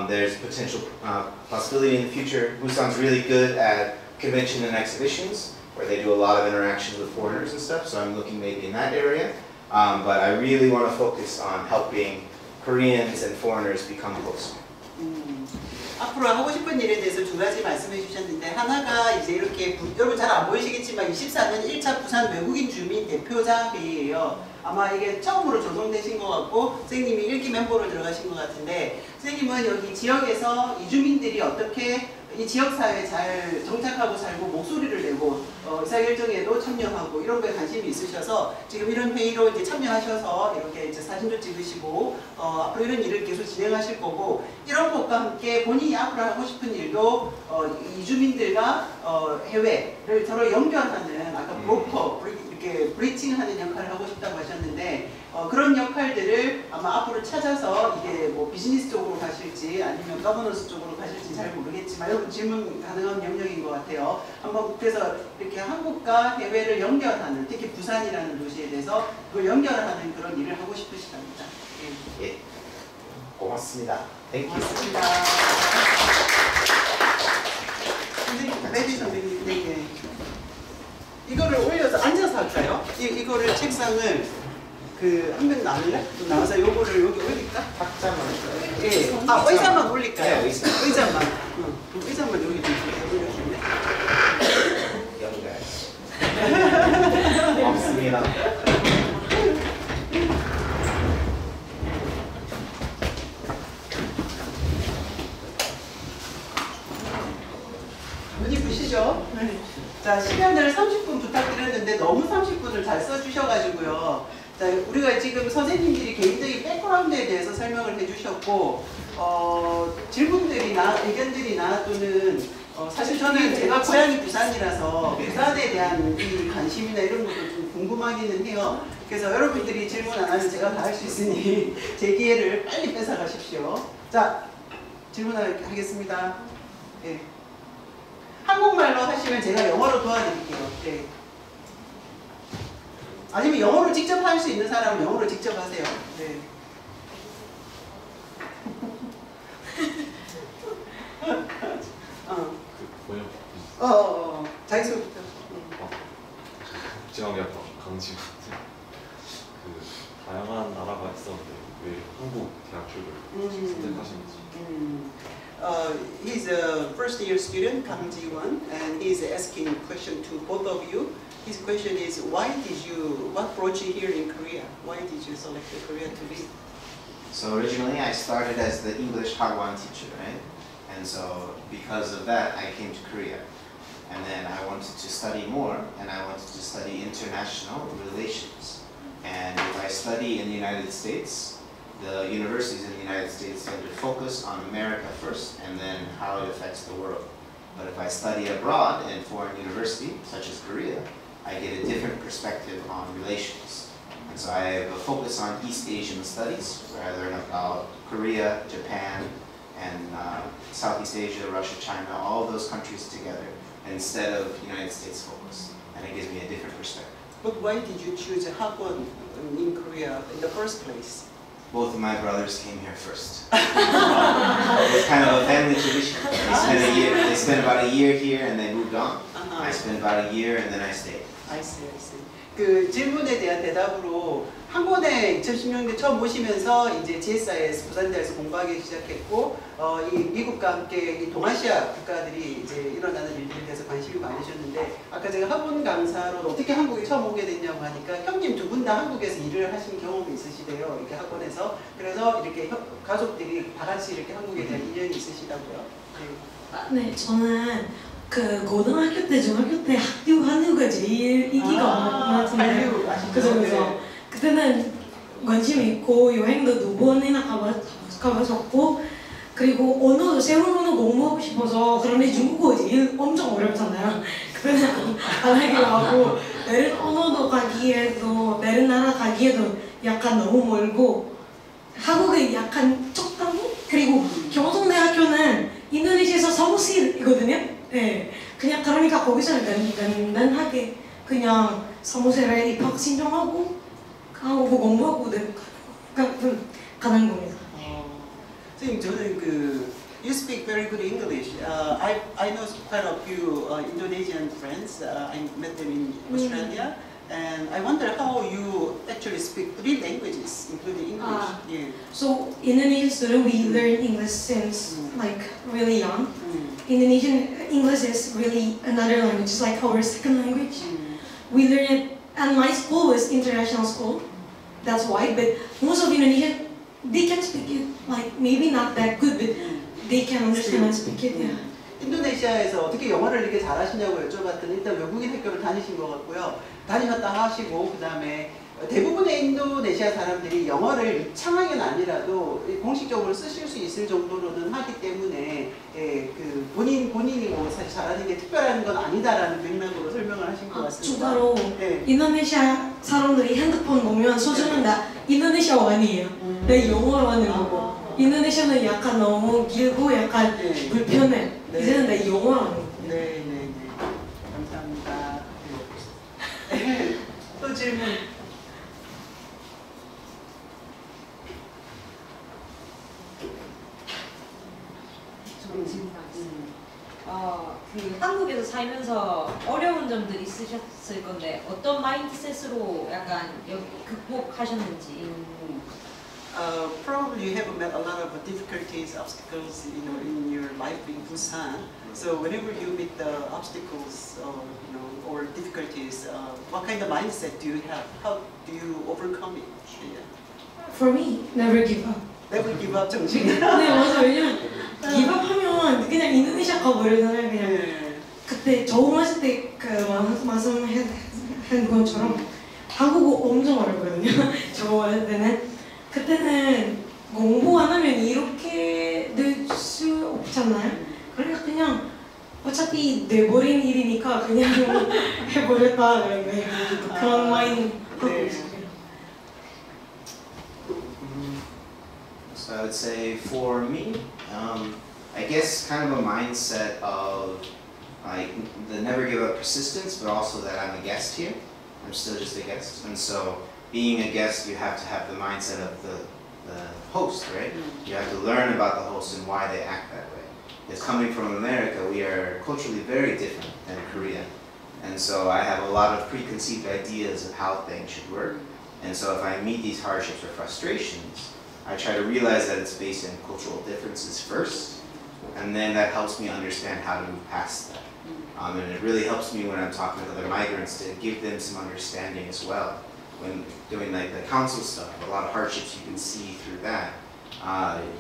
There's potential possibility in the future. Busan's really good at convention and exhibitions, where they do a lot of interactions with foreigners and stuff, so I'm looking maybe in that area. But I really want to focus on helping Koreans and foreigners become closer. 앞으로 하고 싶은 일에 대해서 두 가지 말씀해 주셨는데 하나가 이제 이렇게 여러분 잘 안 보이시겠지만 24년 1차 부산 외국인 주민 대표자 회의예요. 아마 이게 처음으로 조성되신 것 같고 선생님이 1기 멤버로 들어가신 것 같은데 선생님은 여기 지역에서 이주민들이 어떻게 이 지역사회에 잘 정착하고 살고 목소리를 내고 의사결정에도 참여하고 이런 거에 관심이 있으셔서 지금 이런 회의로 이제 참여하셔서 이렇게 이제 사진도 찍으시고 앞으로 이런 일을 계속 진행하실 거고 이런 것과 함께 본인이 앞으로 하고 싶은 일도 이주민들과 해외를 서로 연결하는 아까 브로커 이렇게 브리칭하는 역할을 하고 싶다고 하셨는데 그런 역할들을 아마 앞으로 찾아서 이게 뭐 비즈니스 쪽으로 가실지 아니면 거버넌스 쪽으로 가실지 잘 모르겠지만 여러분 질문 가능한 영역인 것 같아요. 한번 그래서 이렇게 한국과 해외를 연결하는 특히 부산이라는 도시에 대해서 그걸 연결하는 그런 일을 하고 싶으시답니다. 예. 예. 고맙습니다. Thank you. 고맙습니다. 선생님, 레디 선생님, 네. 이거를 올려서 앉아서 할까요? 이거를 책상을 한 명 나눌래? 나와서 요거를 여기 올릴까? 탁자만 예. 의자만 올릴까요? 네, 의자. 의자만. 의자만 여기 좀 올려주네. 연결. 고맙습니다. 눈이 부시죠? 자, 시간을 30분 부탁드렸는데 너무 30분을 잘 써주셔가지고요. 자, 우리가 지금 선생님들이 개인적인 백그라운드에 대해서 설명을 해주셨고 질문들이나 의견들이나 또는 사실 저는 제가 고향이 부산이라서 부산에 대한 이 관심이나 이런 것도 좀 궁금하기는 해요. 그래서 여러분들이 질문 안 하면 제가 다 할 수 있으니 제 기회를 빨리 뺏어가십시오. 자, 질문하겠습니다. 네. 한국말로 하시면 제가 영어로 도와드릴게요. 네. 아니면 영어로 직접 할 수 있는 사람은 영어로 직접 하세요. 네. 자기소개부터. 국제관계학과 강지훈. 다양한 나라가 있었는데 왜 한국 대학 쪽을 선택하시는지. He's a first year student, Kang Ji-won, and he's asking a question to both of you. His question is, what brought you here in Korea? Why did you select Korea to live? So originally I started as the English Hagwon teacher, right? And so because of that I came to Korea. And then I wanted to study more, and I wanted to study international relations. And if I study in the United States, the universities in the United States tend to focus on America first, and then how it affects the world. But if I study abroad in foreign university, such as Korea, I get a different perspective on relations. And so I have a focus on East Asian studies, where I learn about Korea, Japan, and Southeast Asia, Russia, China, all of those countries together, instead of United States focus. And it gives me a different perspective. But why did you choose Hagwon in Korea in the first place? Both of my brothers came here first. It was kind of a family tradition. They spent about a year here and they moved on. I spent about a year and then I stayed. I see. 그 질문에 대한 대답으로 한국에 2016년에 처음 오시면서 이제 GSIS 부산대에서 공부하기 시작했고 이 미국과 함께 이 동아시아 국가들이 이제 일어나는 일들에 대해서 관심이 많으셨는데 아까 제가 학원 강사로 어떻게 한국에 처음 오게 됐냐고 하니까 형님 두 분 다 한국에서 일을 하신 경험이 있으시대요. 이렇게 학원에서. 그래서 이렇게 가족들이 다 같이 이렇게 한국에 대한 인연이 있으시다고요. 네, 저는 그 고등학교 때, 중학교 때 학교 한류가 제일 인기가 많았는데 한류 아시죠? 그죠. 네. 그때는 관심 있고 여행도 2번이나 가봤었고 그리고 언어도 새로운 언어 공부하고 싶어서 그런데 중국어 제일 엄청 어렵잖아요. 그때는 안 하기로 하고 다른 언어도 가기에도 다른 나라 가기에도 약간 너무 멀고 한국은 약간 적당히 그리고 경성대학교는 인도네시아에서 사무실이거든요. 네, 그냥 그러니까 거기서 간단하게 그냥 사무실에 입학 신청하고 하고 공부하고 가는 겁니다. 선생님 저는 그 you speak very good English. I know quite a few Indonesian friends. I met them in Australia, and I wonder how you actually speak 3 languages, including English. Yeah. So Indonesian student, we learn English since like really young. Indonesian English is really another language, it's like our second language. We learn it, and my school was international school. That's why, but most of Indonesian, they can speak it, like maybe not that good, but they can understand and speak it. Yeah. 인도네시아에서 어떻게 영어를 이렇게 잘하시냐고 여쭤봤더니 일단 외국인 학교를 다니신 것 같고요. 다니셨다 하시고 그 다음에 대부분의 인도네시아 사람들이 영어를 유창하게는 아니라도 공식적으로 쓰실 수 있을 정도로는 하기 때문에 그 본인이 뭐 사실 잘하는 게 특별한 건 아니다라는 맥락으로 설명을 하신 것 같습니다. 추가로 인도네시아 사람들이 핸드폰 보면 소주는 다 인도네시아 원이에요. 내 영어로 하는 거고 인도네시아는 약간 너무 길고 약간 불편해. 이제는 내 영어로 하는 거고. 네. 감사합니다. 또 질문. 그 한국에서 살면서 어려운 점들이 있으셨을 건데 어떤 마인드셋으로 약간 극복하셨는지. Probably you have met a lot of difficulties, obstacles, in your life in Busan. So whenever you meet the obstacles, or difficulties, what kind of mindset do you have? How do you overcome it? Yeah. For me, never give up. Never give up 정신. 네 맞아. 왜냐면 기밥하면 그냥 인도네시아 가버리잖아요. 그냥 그때 적응하실 때 그 말씀한 것처럼 한국어 엄청 어렵거든요. 적응할 때는 그때는 공부 안 하면 이렇게 늘 수 없잖아요. 그러니까 그냥 어차피 내버린 일이니까 그냥 해버렸다 그런 마인드 하고 있어요. So I would say for me, I guess kind of a mindset of like the never give up persistence, but also that I'm a guest here. I'm still just a guest, and so being a guest, you have to have the mindset of the host, right? You have to learn about the host and why they act that way. Because coming from America, we are culturally very different than Korea, and so I have a lot of preconceived ideas of how things should work. And so if I meet these hardships or frustrations, I try to realize that it's based in cultural differences first, and then that helps me understand how to move past that. And it really helps me when I'm talking with other migrants to give them some understanding as well. When doing like the council stuff, a lot of hardships you can see through that.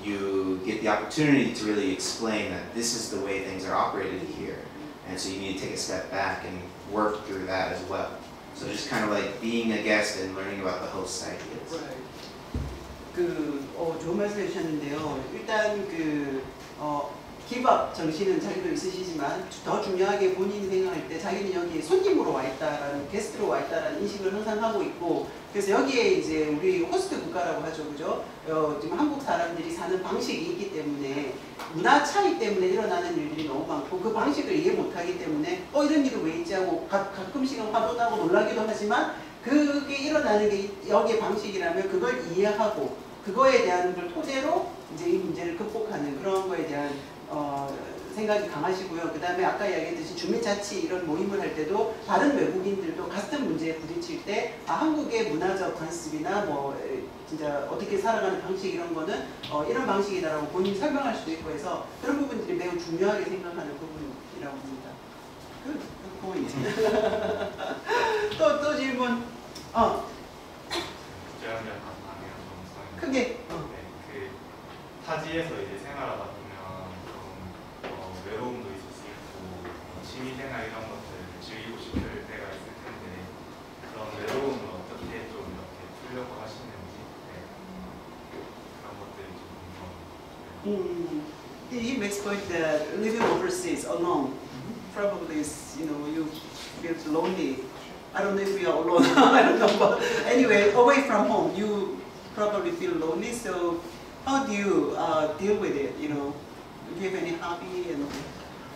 You get the opportunity to really explain that this is the way things are operated here, and so you need to take a step back and work through that as well. So just kind of like being a guest and learning about the host's ideas. 좋은 말씀 해주셨는데요. 일단 기밥 정신은 자기도 있으시지만 더 중요하게 본인이 생각할 때 자기는 여기 손님으로 와 있다라는 게스트로 와 있다라는 인식을 항상 하고 있고 그래서 여기에 이제 우리 호스트 국가라고 하죠, 그죠? 지금 한국 사람들이 사는 방식이 있기 때문에 문화 차이 때문에 일어나는 일들이 너무 많고 그 방식을 이해 못하기 때문에 이런 일이 왜 있지 하고 가끔씩은 화도 나고 놀라기도 하지만 그게 일어나는 게 여기의 방식이라면 그걸 이해하고 그거에 대한 걸 토대로 이제 이 문제를 극복하는 그런 거에 대한 생각이 강하시고요. 그 다음에 아까 이야기했듯이 주민자치 이런 모임을 할 때도 다른 외국인들도 같은 문제에 부딪힐 때 한국의 문화적 관습이나 뭐 진짜 어떻게 살아가는 방식 이런 거는 이런 방식이다라고 본인이 설명할 수도 있고 해서 그런 부분들이 매우 중요하게 생각하는 부분이라고 봅니다. 그 포인트. 또 질문. 크게. 네, 그 타지에서 이제 생활하다 보면 좀 외로움도 있을 수 있고 취미생활 이런 것들을 즐기고 싶을 때가 있을 텐데 그런 외로움을 어떻게 좀 이렇게 풀려고 하시는지 그런 것들이 좀 궁금합니다. He makes point that living overseas alone probably is, you feel lonely. I don't know if we are alone. I don't know, but anyway, away from home, you probably feel lonely. So, how do you deal with it? Do you have any hobby?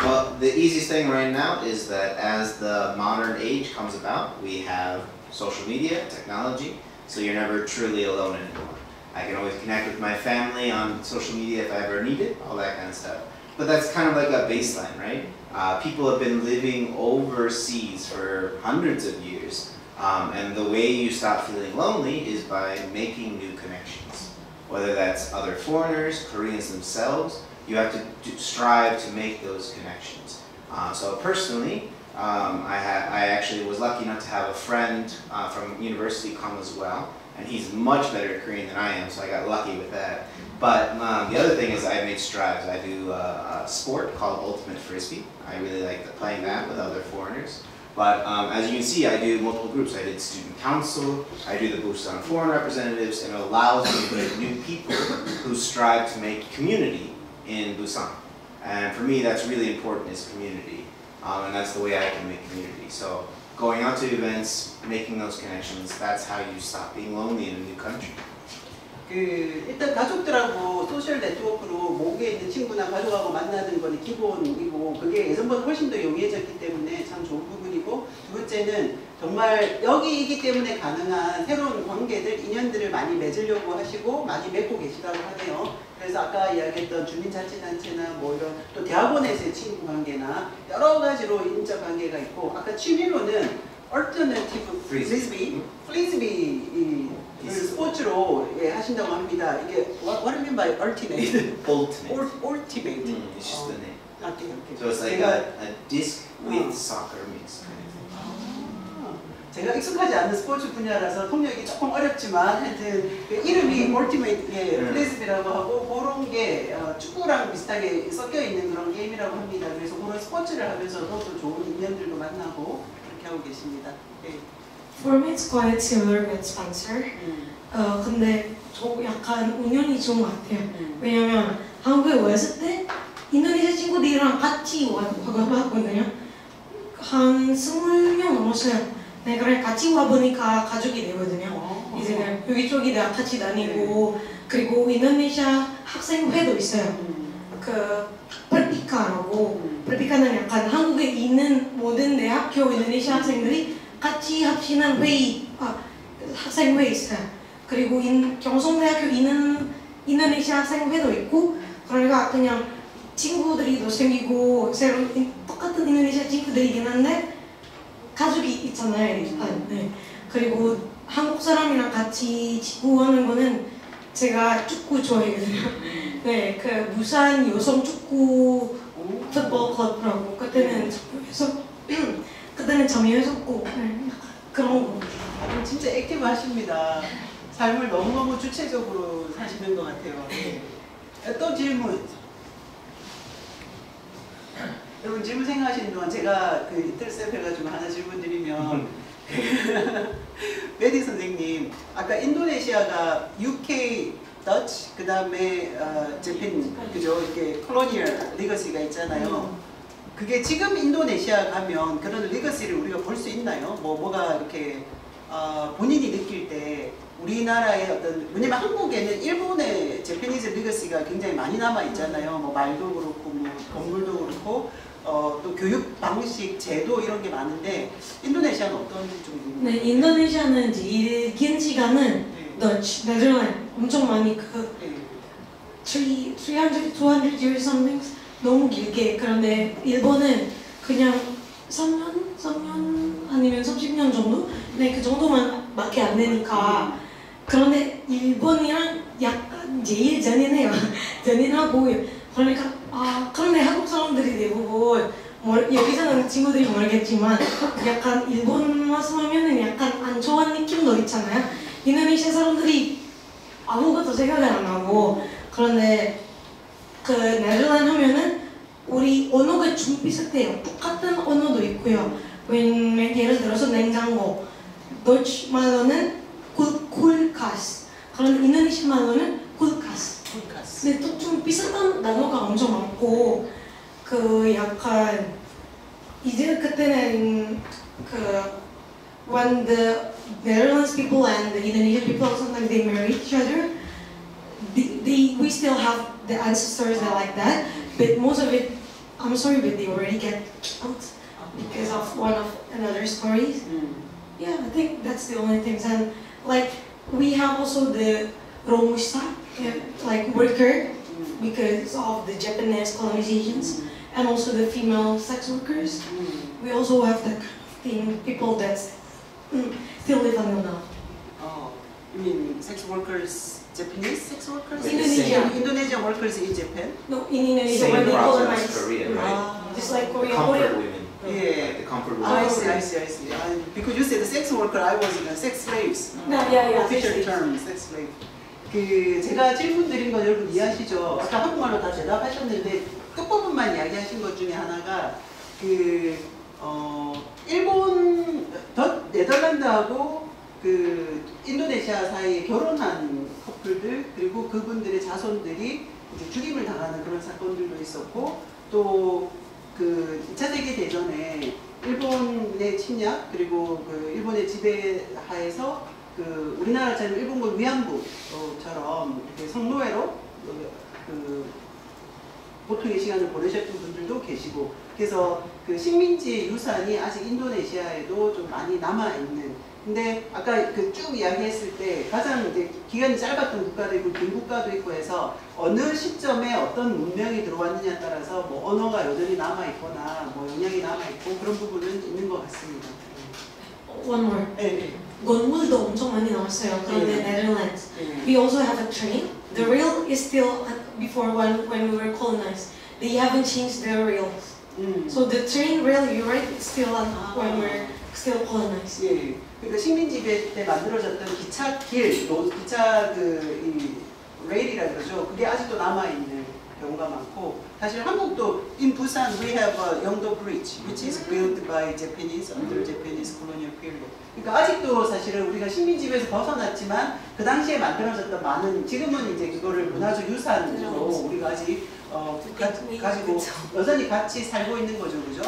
Well, the easiest thing right now is that as the modern age comes about, we have social media, technology, so you're never truly alone anymore. I can always connect with my family on social media if I ever need it, all that kind of stuff. But that's kind of like a baseline, right? People have been living overseas for hundreds of years, and the way you stop feeling lonely is by making new connections. Whether that's other foreigners, Koreans themselves, you have to strive to make those connections. So personally, I actually was lucky enough to have a friend from university come as well, and he's much better at Korean than I am, so I got lucky with that. But the other thing is I made strides. I do a sport called Ultimate Frisbee. I really like playing that with other foreigners. But as you can see, I do multiple groups. I did student council, I do the Busan Foreign Representatives, and it allows me to meet new people who strive to make community in Busan. And for me, that's really important, is community. And that's the way I can make community. So going out to events, making those connections, that's how you stop being lonely in a new country. 일단 가족들하고 소셜 네트워크로 모국에 있는 친구나 가족하고 만나는 거는 기본이고 그게 예전보다 훨씬 더 용이해졌기 때문에 참 좋은 부분이고 두 번째는 정말 여기이기 때문에 가능한 새로운 관계들, 인연들을 많이 맺으려고 하시고 많이 맺고 계시다고 하네요. 그래서 아까 이야기했던 주민자치단체나 뭐 이런 또 대학원에서의 친구 관계나 여러 가지로 인적 관계가 있고 아까 취미로는 alternative frisbee 스포츠로 하신다고 합니다. 이게 what do you mean by ultimate? Ultimate. It's just the name. Okay. So it's like a disc with soccer mix. 제가 익숙하지 않은 스포츠 분야라서 통역이 조금 어렵지만 하여튼 그 이름이 Ultimate Frisbee라고 하고 그런 게 축구랑 비슷하게 섞여 있는 그런 게임이라고 합니다. 그래서 그런 스포츠를 하면서도 또 좋은 인연들도 만나고 그렇게 하고 계십니다. 네. For me, it's quite similar with Spencer. 근데 저 약간 운연이 좋은 것 같아요. 왜냐면 한국에 왔을 때 인도네시아 친구들이랑 같이 와봤거든요. 한 20명 넘었어요. 네, 그래 같이 와보니까 가족이 되거든요. 이제 그냥 여기저기 다 같이 다니고 그리고 인도네시아 학생회도 있어요. 그 프레피카라고 프레피카는 약간 한국에 있는 모든 대학교 인도네시아 학생들이 같이 합치는 회의, 학생회 있어요. 그리고 경성대학교 있는 인도네시아 학생회도 있고 그러니까 그냥 친구들이 더 생기고 새로 똑같은 인도네시아 친구들이긴 한데 가족이 있잖아요. 네. 그리고 한국 사람이랑 같이 축구하는 거는 제가 축구 좋아하거든요. 네, 그 부산 여성 축구 풋볼 클럽이라고 그때는 참여했었고 그런 거. 진짜 액티브 하십니다. 삶을 너무너무 주체적으로 사시는 것 같아요. 네. 또 질문. 여러분 질문 생각하시는 동안 제가 그 인터셉 해가지고 하나 질문 드리면 메디 선생님 아까 인도네시아가 UK, 더치 그 다음에 재팬 그죠 이렇게 콜로니얼 리거시가 있잖아요. 그게 지금 인도네시아 가면 그런 리거시를 우리가 볼 수 있나요? 뭐가 이렇게 본인이 느낄 때 우리나라의 어떤 왜냐면 한국에는 일본의 재패니즈 리거시가 굉장히 많이 남아 있잖아요. 뭐 말도 그렇고 뭐 건물도 그렇고 또 교육 방식, 제도 이런 게 많은데 인도네시아는 어떤지 좀 궁금해요. 네, 인도네시아는 이제 긴 시간은 더치, 네덜란드 엄청 많이 300, 200 years something 너무 길게. 그런데 일본은 그냥 3년 아니면 30년 정도? 네, 그 정도만 밖에 안 되니까. 그런데 일본이랑 약간 제일 잔인해요. 잔인하고. 그러니까 그런데 한국 사람들이 대부분 여기서는 친구들이 모르겠지만 약간 일본 와서 하면은 약간 안 좋은 느낌도 있잖아요. 인도네시아 사람들이 아무것도 생각을 안 하고. 그런데 그 네덜란드 하면은 우리 언어가 좀 비슷해요. 똑같은 언어도 있고요. 예를 들어서 냉장고, 도치 말로는 쿨카스, 그런데 인도네시아 말로는 쿨카스. 근데 또 좀 비슷한 단어가 엄청 많고, 그 약간 이제 그때는 그 when the Netherlands people and the Indonesian people sometimes they marry each other, we still have the ancestors that like that, but most of it, I'm sorry, but they already get killed because of one of another stories. Yeah, I think that's the only things. And like we have also the Romusa, like worker, because of the Japanese colonizations, and also the female sex workers. We also have that kind of thing, people that still live until now. Oh, you mean sex workers, Japanese sex workers? Indonesia. Indonesian workers in Japan? No, in Indonesia, Same when they problem colonize. as Korea, right? Just like The Korea. comfort women. Yeah. Like the comfort I women. see. Because you said the sex worker, I was in sex slaves. Yeah. Official term, sex slave. 그 제가 질문 드린 거 여러분 이해하시죠? 아까 한국말로 다 대답하셨는데 끝부분만 이야기하신 것 중에 하나가 일본 네덜란드하고 그 인도네시아 사이에 결혼한 커플들 그리고 그분들의 자손들이 이제 죽임을 당하는 그런 사건들도 있었고 또 그 2차 세계 대전에 일본의 침략 그리고 그 일본의 지배하에서 그 우리나라처럼 일본군 위안부처럼 이렇게 성노예로 그 보통의 시간을 보내셨던 분들도 계시고 그래서 그 식민지 유산이 아직 인도네시아에도 좀 많이 남아 있는. 근데 아까 그 쭉 이야기했을 때 가장 이제 기간이 짧았던 국가도 있고 긴 국가도 있고 해서 어느 시점에 어떤 문명이 들어왔느냐에 따라서 뭐 언어가 여전히 남아 있거나 뭐 영향이 남아 있고 그런 부분은 있는 것 같습니다. One more. 네. 건물도 엄청 많이 나왔어요. 그런데 Netherlands. We also have a train. The rail is still before when we were colonized. They haven't changed the rails. So the train rail, you're right, it's still on when we're still colonized. 예. 그러니까 식민지배 때 만들어졌던 기차길, 기차 이 레일이라 그러죠. 그게 아직도 남아 있는 경우가 많고 사실 한국도 in Busan we have a Yeongdo Bridge, which is built by Japanese under Japanese colonial period. 그러니까 아직도 사실은 우리가 식민지배에서 벗어났지만 그 당시에 만들어졌던 많은 지금은 이제 그거를 문화적 유산으로 우리가 아직 가지고 여전히 같이 살고 있는 거죠, 그죠?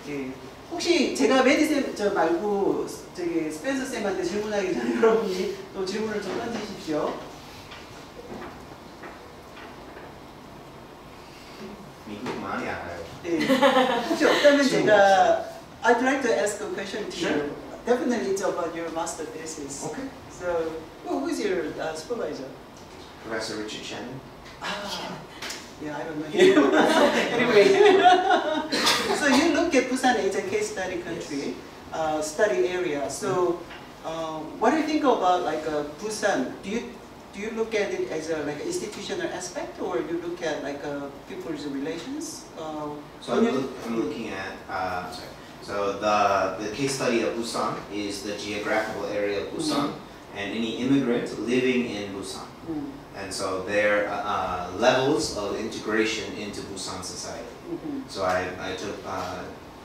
예. 혹시 제가 메디쌤 말고 저기 스펜서 쌤한테 질문하기 전에 여러분이 또 질문을 좀 던지십시오. 미국 많이 알아요. 네. 혹시 없다면 제가 I'd like to ask a question to you. Definitely it's about your master thesis. Okay. So, who's your supervisor? Professor Richard Shannon. Yeah, I don't know him. Anyway, so you look at Busan as a case study country, study area. So, what do you think about like Busan? Do you look at it as a like institutional aspect, or you look at like people's relations? So I'm looking at So the case study of Busan is the geographical area of Busan and any immigrant living in Busan. And so their levels of integration into Busan society. So I took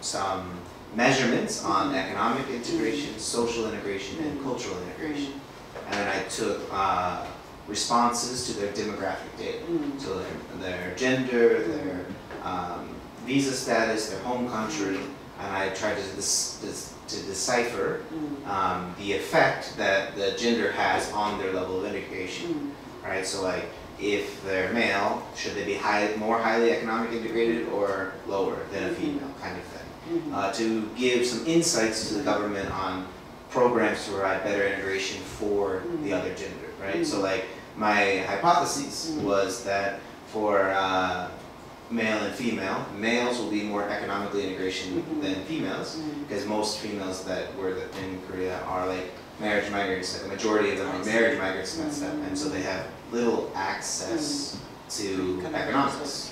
some measurements on economic integration, social integration, and cultural integration. And then I took responses to their demographic data. So their gender, their visa status, their home country, and I tried to decipher the effect that the gender has on their level of integration. Right, so like if they're male, should they be more highly economic integrated or lower than a female, kind of thing. To give some insights to the government on programs to provide better integration for the other gender, right? So like my hypothesis was that for male and female. Males will be more economically integration than females, because most females that were in Korea are like marriage migrants. Like the majority of them are marriage migrants and that stuff, and so they have little access to economics.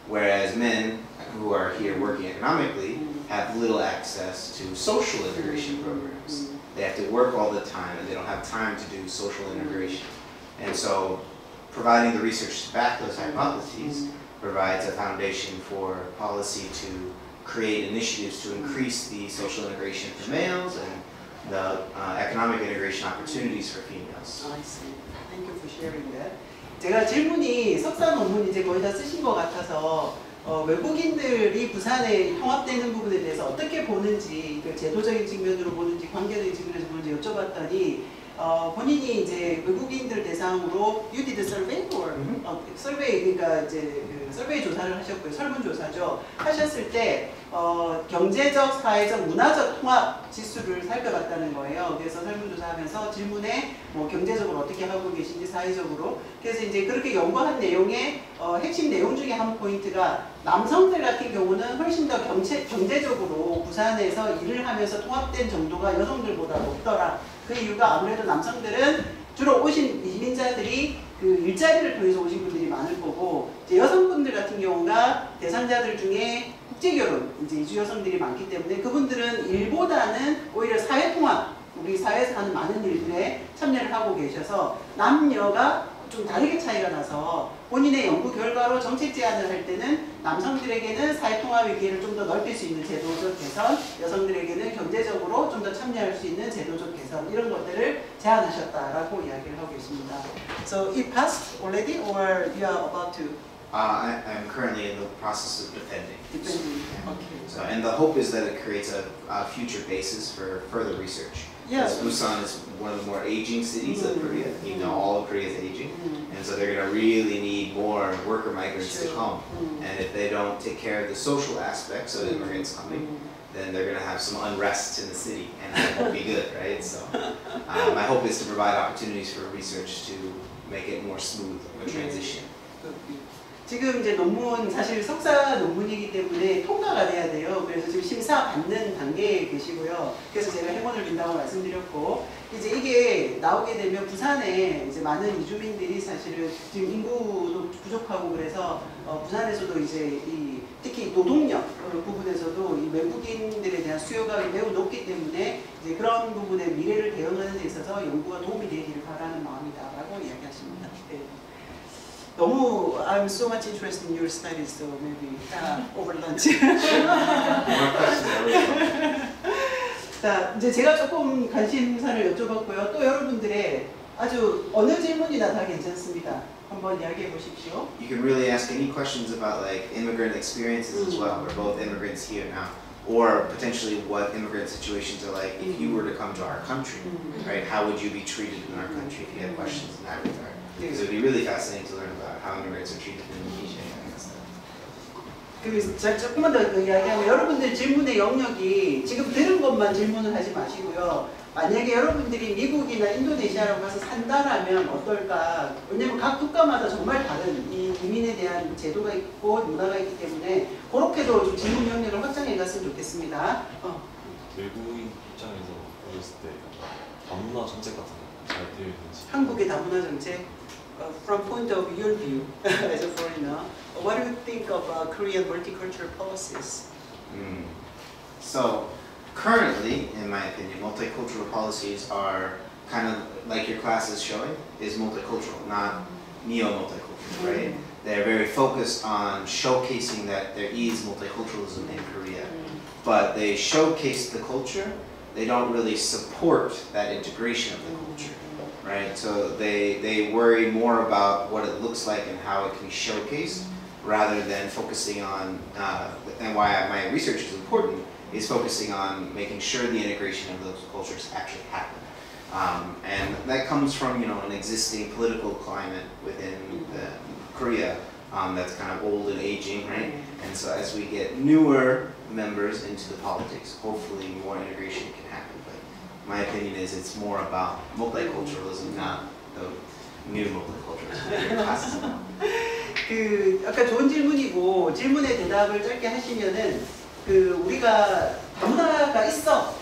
Whereas men who are here working economically have little access to social integration programs. They have to work all the time and they don't have time to do social integration. And so providing the research to back those hypotheses provides a foundation for policy to create initiatives to increase the social integration for males and the economic integration opportunities for females. I see. Thank you for sharing that. 제가 질문이 석사 논문 이제 거의 다 쓰신 것 같아서 외국인들이 부산에 통합되는 부분에 대해서 어떻게 보는지, 그 제도적인 측면으로 보는지, 관계적인 측면에서 보는지 여쭤봤더니 본인이 이제 외국인들 대상으로 you did a survey or survey, 그러니까 이제 그 서베이 조사를 하셨고요. 설문조사죠. 하셨을 때 경제적, 사회적, 문화적 통합 지수를 살펴봤다는 거예요. 그래서 설문조사하면서 질문에 뭐 경제적으로 어떻게 하고 계신지, 사회적으로. 그래서 이제 그렇게 연구한 내용의 핵심 내용 중에 한 포인트가 남성들 같은 경우는 훨씬 더 경제적으로 부산에서 일을 하면서 통합된 정도가 여성들보다 높더라. 그 이유가 아무래도 남성들은 주로 오신 이민자들이 그 일자리를 통해서 오신 분들이 많을 거고, 이제 여성분들 같은 경우가 대상자들 중에 국제결혼, 이제 이주 여성들이 많기 때문에 그분들은 일보다는 오히려 사회통합, 우리 사회에서 하는 많은 일들에 참여를 하고 계셔서 남녀가 좀 다르게 차이가 나서 본인의 연구 결과로 정책 제안을 할 때는 남성들에게는 사회통합의 기회를 좀 더 넓힐 수 있는 제도적 개선, 여성들에게는 경제적으로 좀 더 참여할 수 있는 제도적 개선, 이런 것들을 제안하셨다라고 이야기를 하고 계십니다. So it passed already or you are about to? I'm currently in the process of defending. Defending. Okay. So, and the hope is that it creates a future basis for further research. Yeah. Because Busan is one of the more aging cities of Korea. You know, all of Korea is aging. And so they're going to really need more worker migrants to come. And if they don't take care of the social aspects of immigrants coming, then they're going to have some unrest in the city, and that won't be good, right? So my hope is to provide opportunities for research to make it more smooth of a transition. 지금 이제 논문, 사실 석사 논문이기 때문에 통과가 돼야 돼요. 그래서 지금 심사 받는 단계에 계시고요. 그래서 제가 행운을 빈다고 말씀드렸고, 이제 이게 나오게 되면 부산에 이제 많은 이주민들이 사실은 지금 인구도 부족하고 그래서 부산에서도 이제 특히 노동력 부분에서도 이 외국인들에 대한 수요가 매우 높기 때문에 이제 그런 부분에 미래를 대응하는 데 있어서 연구가 도움이 되기를 바라는 마음이다라고 이야기하십니다. 네. 너무 I'm so much interested in your studies, so maybe over lunch. 자, 이제 제가 조금 관심사를 여쭤봤고요. 또 여러분들의 아주 어느 질문이나 다 괜찮습니다. 한번 이야기해 보십시오. You can really ask any questions about like immigrant experiences as well. We're both immigrants here now. Or potentially what immigrant situations are like if you were to come to our country, right? How would you be treated in our country if you had questions in that regard? Because it would be really fascinating to learn about how immigrants are treated in Indonesia and that stuff. 그리고 조금만 더 이야기하면 여러분들 질문의 영역이 지금 들은 것만 질문을 하지 마시고요. 만약에 여러분들이 미국이나 인도네시아로 가서 산다라면 어떨까? 왜냐면 각 국가마다 정말 다른 이 이민에 대한 제도가 있고 문화가 있기 때문에 그렇게도 좀 질문 영역을 확장해 갔으면 좋겠습니다. 외국인 입장에서 보셨을 때 다문화 정책 같은 거 잘 되어 있는지. 한국의 다문화 정책, from point of your view as a foreigner, what do you think of Korean multicultural policies? So currently, in my opinion, multicultural policies are kind of like your class is showing, is multicultural, not neo-multicultural, right? They're very focused on showcasing that there is multiculturalism in Korea, but they showcase the culture. They don't really support that integration of the culture, right? So they worry more about what it looks like and how it can be showcased rather than focusing on, and why my research is important, is focusing on making sure the integration of those cultures actually happen. And that comes from, an existing political climate within Korea that's kind of old and aging, right? And so as we get newer members into the politics, hopefully more integration can happen. But my opinion is it's more about multiculturalism, not the new multiculturalism. 그 아까 좋은 질문이고 질문에 대답을 짧게 하시면은 그 우리가 다문화가 있어.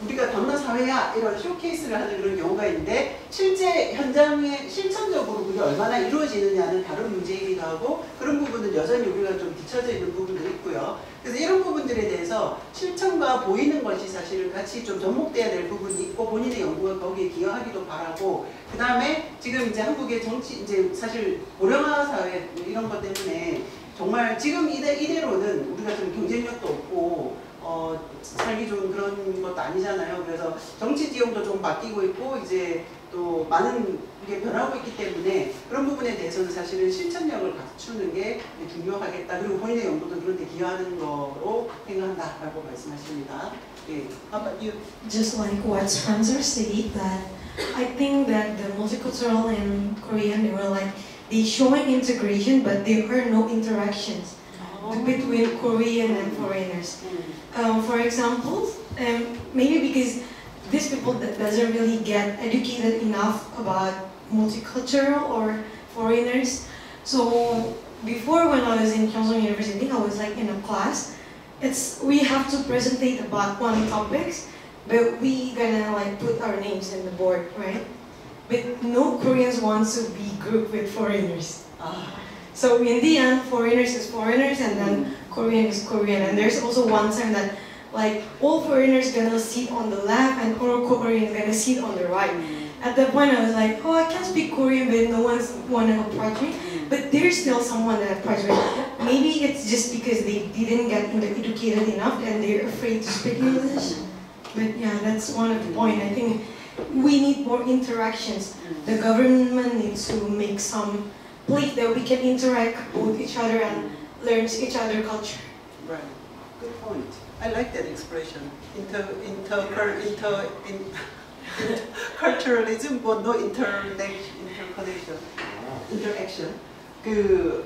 우리가 다문화 사회야 이런 쇼케이스를 하는 그런 경우가 있는데 실제 현장에 실천적으로 그게 얼마나 이루어지느냐는 다른 문제이기도 하고 그런 부분은 여전히 우리가 좀 뒤처져 있는 부분도 있고요. 그래서 이런 부분들에 대해서 실천과 보이는 것이 사실은 같이 좀 접목돼야 될 부분이 있고 본인의 연구가 거기에 기여하기도 바라고 그 다음에 지금 이제 한국의 정치 이제 사실 고령화 사회 이런 것 때문에 정말 지금 이대로는 우리가 좀 경쟁력도 없고 살기 좋은 그런 것도 아니잖아요. 그래서 정치 지형도 좀 바뀌고 있고 이제 또 많은 게 변하고 있기 때문에 그런 부분에 대해서는 사실은 실천력을 갖추는 게 중요하겠다. 그리고 본인의 연구도 그런 데 기여하는 거로 생각한다라고 말씀하십니다. 네. How about you? Just like what Spencer said, that I think that the multicultural in Korean, they were like, they showing integration, but there are no interactions between Korean and foreigners. For example, maybe because these people that doesn't really get educated enough about multicultural or foreigners. So before when I was in Kyungsung University, I was like in a class. We have to presentate about one topics, but we gonna like put our names in the board, right? But no Koreans want to be grouped with foreigners. So in the end, foreigners is foreigners and then Korean is Korean. And there's also one time that like all foreigners gonna sit on the left and all Koreans gonna sit on the right. At that point I was like, oh, I can't speak Korean, but no one's wanna approach me. But there's still someone that approached me. Maybe it's just because they didn't get educated enough and they're afraid to speak English. But yeah, that's one of the point. I think we need more interactions. The government needs to make some place that we can interact with each other and learn each other culture. Right. Good point. I like that expression. Culturalism, but no interconnection. Interaction.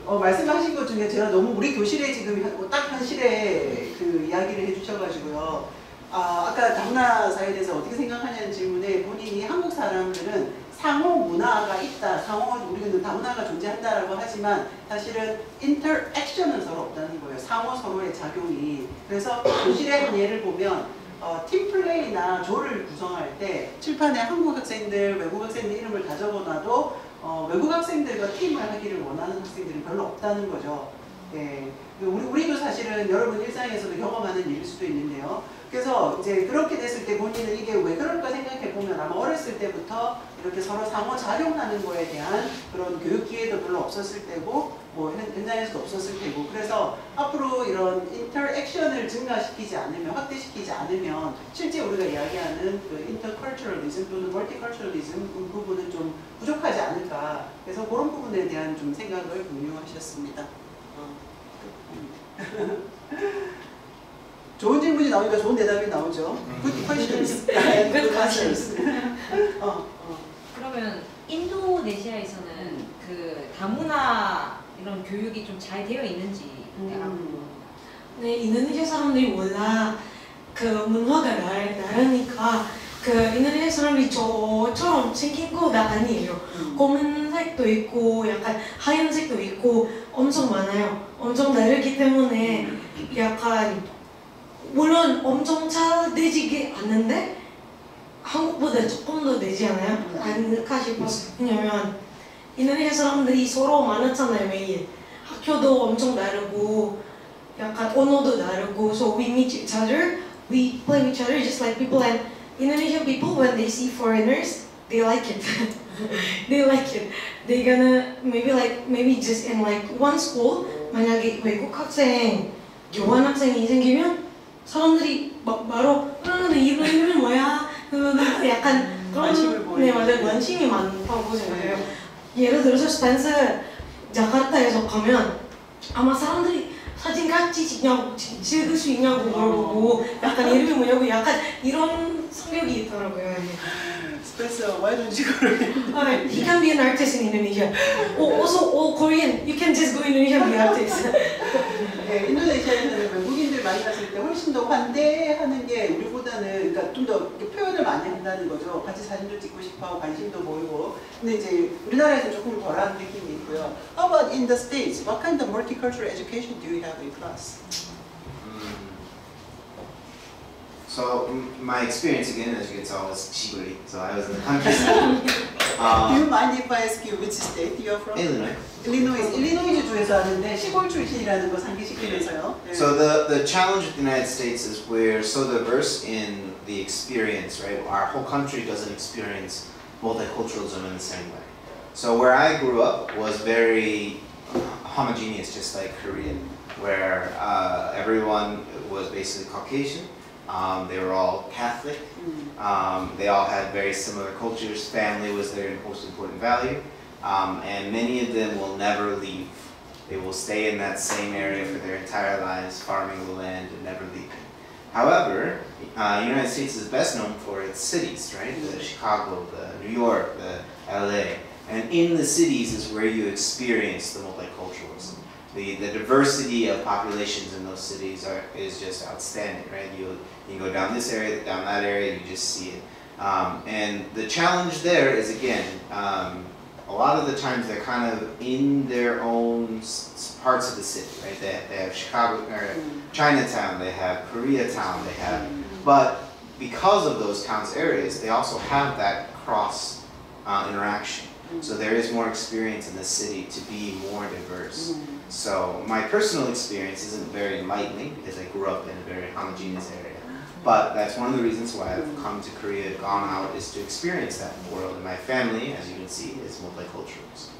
말씀하신 것 중에 제가 너무 우리 교실에 지금 딱 한 실에 그 이야기를 해주셔가지고요. 아까 다문화 사회에 대해서 어떻게 생각하냐는 질문에 본인이 한국 사람들은 상호 문화가 있다, 우리는 다문화가 존재한다라고 하지만 사실은 인터액션은 서로 없다는 거예요. 상호 서로의 작용이. 그래서 교실의 한 예를 보면 팀플레이나 조를 구성할 때 칠판에 한국 학생들, 외국 학생들 이름을 다 적어놔도 외국 학생들과 팀을 하기를 원하는 학생들이 별로 없다는 거죠. 예. 우리도 사실은 여러분 일상에서도 경험하는 일일 수도 있는데요. 그래서 이제 그렇게 됐을 때 본인은 이게 왜 그럴까 생각해 보면 아마 어렸을 때부터 이렇게 서로 상호 작용하는 거에 대한 그런 교육 기회도 별로 없었을 테고 뭐 현장에서도 없었을 테고 그래서 앞으로 이런 인터액션을 증가시키지 않으면 확대시키지 않으면 실제 우리가 이야기하는 그 인터컬처럴리즘 또는 멀티컬처럴리즘 부분은 좀 부족하지 않을까 그래서 그런 부분에 대한 좀 생각을 공유하셨습니다. 좋은 질문이 나오니까 좋은 대답이 나오죠. Good questions. Good questions. 그러면 인도네시아에서는 그 다문화 이런 교육이 좀 잘 되어 있는지 네, 인도네시아 사람들이 몰라 그 문화가 다르니까 그 인도네시아 사람들이 저처럼 생긴 거가 아니에요. 검은색도 있고 약간 하얀색도 있고 엄청 많아요. 엄청 다르기 때문에 약간 물론 엄청 잘 되지 않는데 한국보다 조금 더 되지 않아요? 않을까 싶었어요. 왜냐면 인도네시아 사람들이 서로 만났잖아요 매일. 학교도 엄청 다르고 약간 언어도 다르고 so we meet each other, we play with each other just like people and Indonesian people when they see foreigners they like it. They like it. They're gonna maybe just in like one school 만약에 외국 학생, 교환 학생이 생기면 사람들이 바로 이름이 뭐야? 약간 그런 네 맞아요 관심이 많다고 생각해요. 예를 들어서 스펜서 자카르타에서 가면 아마 사람들이 사진 같이 즐길 수 있냐고 물어보고 약간 이름이 뭐냐고 약간 이런 성격이 있더라고요. Spencer, why don't you go to He can be an artist in Indonesia. Also, Korean, you can just go Indonesia and be artist. 네, 인도네시아에서는 외국인들 만났을 때 훨씬 더 환대하는 게 우리보다는 그러니까 좀 더 표현을 많이 한다는 거죠. 같이 사진도 찍고 싶어하고 관심도 보이고. 근데 이제 우리나라에서 조금 덜한 느낌이 있고요. How about in the States? What kind of multicultural education do you have in class? So my experience again, as you can tell, was Shiguri. So I was in the countryside. Do you mind if I ask you which state you are from? Illinois. 일리노이즈 주에서 하는데 시골 출신이라는 거 상기시키면서요. 네. So the challenge with the United States is we're so diverse in the experience, right? Our whole country doesn't experience multiculturalism in the same way. So where I grew up was very homogeneous, just like Korean, where everyone was basically Caucasian. They were all Catholic. They all had very similar cultures. Family was their most important value. And many of them will never leave. They will stay in that same area for their entire lives, farming the land and never leaving. However, the United States is best known for its cities, right? The Chicago, the New York, the LA. And in the cities is where you experience the multiculturalism. The diversity of populations in those cities is just outstanding, right? You can go down this area, down that area, you just see it. And the challenge there is, again, a lot of the times they're kind of in their own parts of the city, right? They have Chicago, or Chinatown, they have Koreatown, they have, but because of those towns areas, they also have that cross interaction. So there is more experience in the city to be more diverse. So my personal experience isn't very enlightening because I grew up in a very homogeneous area. But that's one of the reasons why I've come to Korea, gone out, is to experience that world. And my family, as you can see, is multicultural.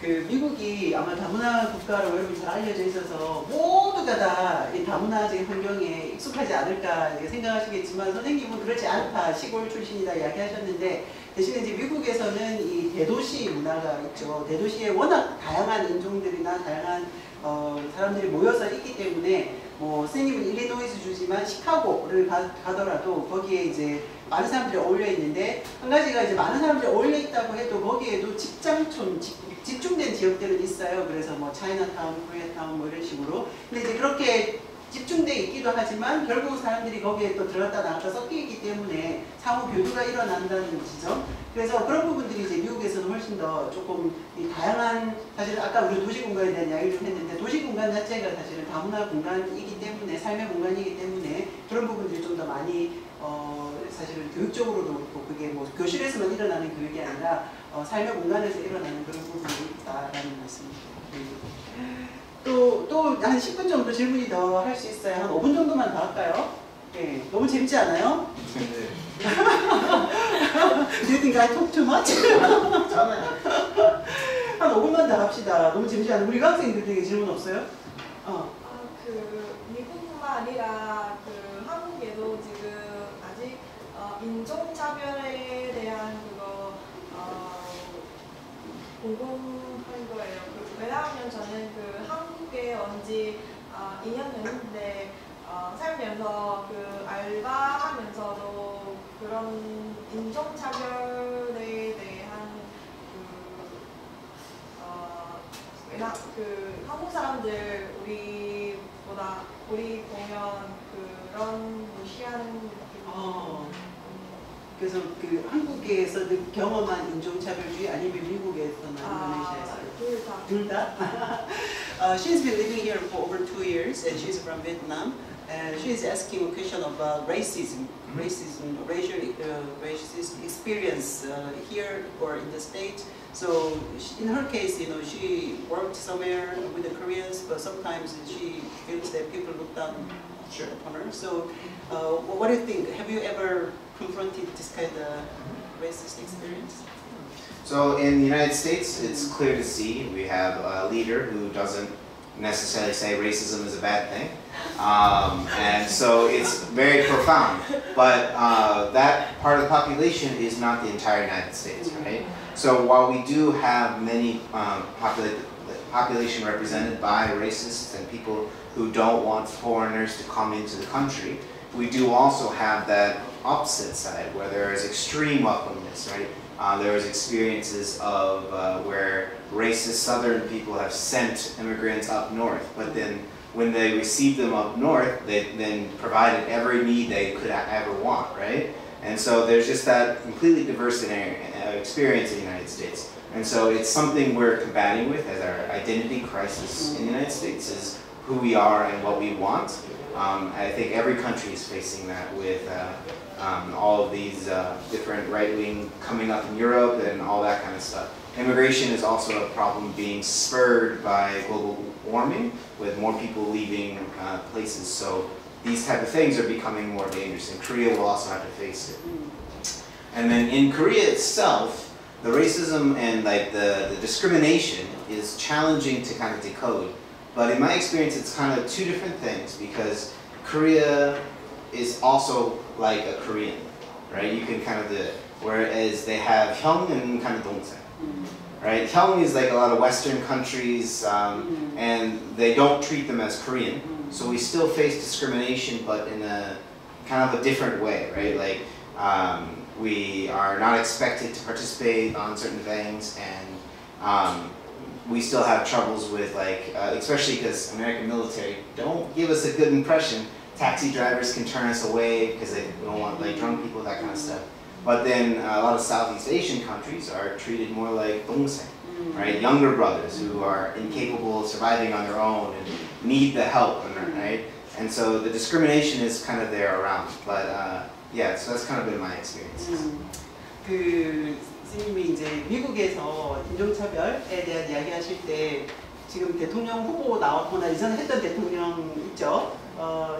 그 미국이 아마 다문화 국가로 여러분 잘 알려져 있어서 모두가 다 이 다문화적인 환경에 익숙하지 않을까 생각하시겠지만 선생님은 그렇지 않다, 시골 출신이다 이야기하셨는데 대신에 이제 미국에서는 이 대도시 문화가 있죠. 대도시에 워낙 다양한 인종들이나 다양한 사람들이 모여서 있기 때문에 뭐 선생님은 일리노이즈 주지만 시카고를 가더라도 거기에 이제 많은 사람들이 어울려 있는데 한 가지가 이제 많은 사람들이 어울려 있다고 해도 거기에도 직장촌 집중된 지역들은 있어요. 그래서 뭐 차이나타운, 코리아타운 뭐 이런 식으로. 근데 이제 그렇게 집중돼 있기도 하지만 결국 사람들이 거기에 또 들어갔다 나갔다 섞이기 때문에 상호 교류가 일어난다는 지점. 그래서 그런 부분들이 이제 미국에서는 훨씬 더 조금 이 다양한, 사실 아까 우리 도시 공간에 대한 이야기를 좀 했는데 도시 공간 자체가 사실은 다문화 공간이기 때문에 삶의 공간이기 때문에 그런 부분들이 좀 더 많이 사실은 교육적으로도 그렇고 그게 뭐 교실에서만 일어나는 교육이 아니라 삶의 공간에서 일어나는 그런 부분이 있다라는 말씀입니다. 또 한 10분 정도 질문이 더 할 수 있어요. 한 5분 정도만 더 할까요? 네, 너무 재밌지 않아요? 네. Do you think I talk too much? 한 5분만 더 합시다. 너무 재밌지 않아요? 우리 학생들에게 질문 없어요? 그 미국뿐만 아니라 그 한국에도 지금 아직 인종차별에 대한 그거 궁금한 거예요. 왜냐하면 저는 그 한국에 온 지 2년 됐는데 살면서 그 알바하면서도 그런 인종차별에 대한 그 한국 사람들 우리보다 우리 보면 그런 무시하는 느낌. 그래서 그 한국에서 경험한 인종차별주의 아니면 미국에서나 인도네시아에서? 둘 다? She's been living here for over 2 years and she's from Vietnam. And she's asking a question about racism, racial racism experience here or in the States. So in her case, you know, she worked somewhere with the Koreans, but sometimes she feels that people look down upon her. So what do you think? Have you ever confronted this kind of racist experience? So in the United States, it's clear to see we have a leader who doesn't necessarily say racism is a bad thing. And so it's very profound. But that part of the population is not the entire United States, right? So while we do have many population represented by racists and people who don't want foreigners to come into the country, we do also have that opposite side where there is extreme welcomeness, right? There is experiences of where racist southern people have sent immigrants up north, but then when they received them up north, they then provided every need they could ever want, right? And so there's just that completely diverse experience in the United States. And so it's something we're combating with as our identity crisis in the United States is who we are and what we want. I think every country is facing that with all of these different right-wing coming up in Europe and all that kind of stuff. Immigration is also a problem being spurred by global warming with more people leaving places. So these type of things are becoming more dangerous, and Korea will also have to face it. And then in Korea itself, the racism and like the discrimination is challenging to kind of decode. But in my experience, it's kind of two different things because Korea is also like a Korean, right? You can kind of do it. Whereas they have Hyung and kind of Dongsae, right? Hyung is like a lot of Western countries, and they don't treat them as Korean. So we still face discrimination, but in a kind of a different way, right? Like we are not expected to participate on certain things, and we still have troubles with like, especially because American military don't give us a good impression. Taxi drivers can turn us away because they don't want like drunk people, that kind of stuff. But then a lot of Southeast Asian countries are treated more like Dongsae, right? Younger brothers who are incapable of surviving on their own and need the help, right? And so the discrimination is kind of there around. But yeah, so that's kind of been my experiences. 그 선생님이 이제 미국에서 인종차별에 대한 이야기하실 때 지금 대통령 후보 나왔거나 이전에 했던 대통령 있죠.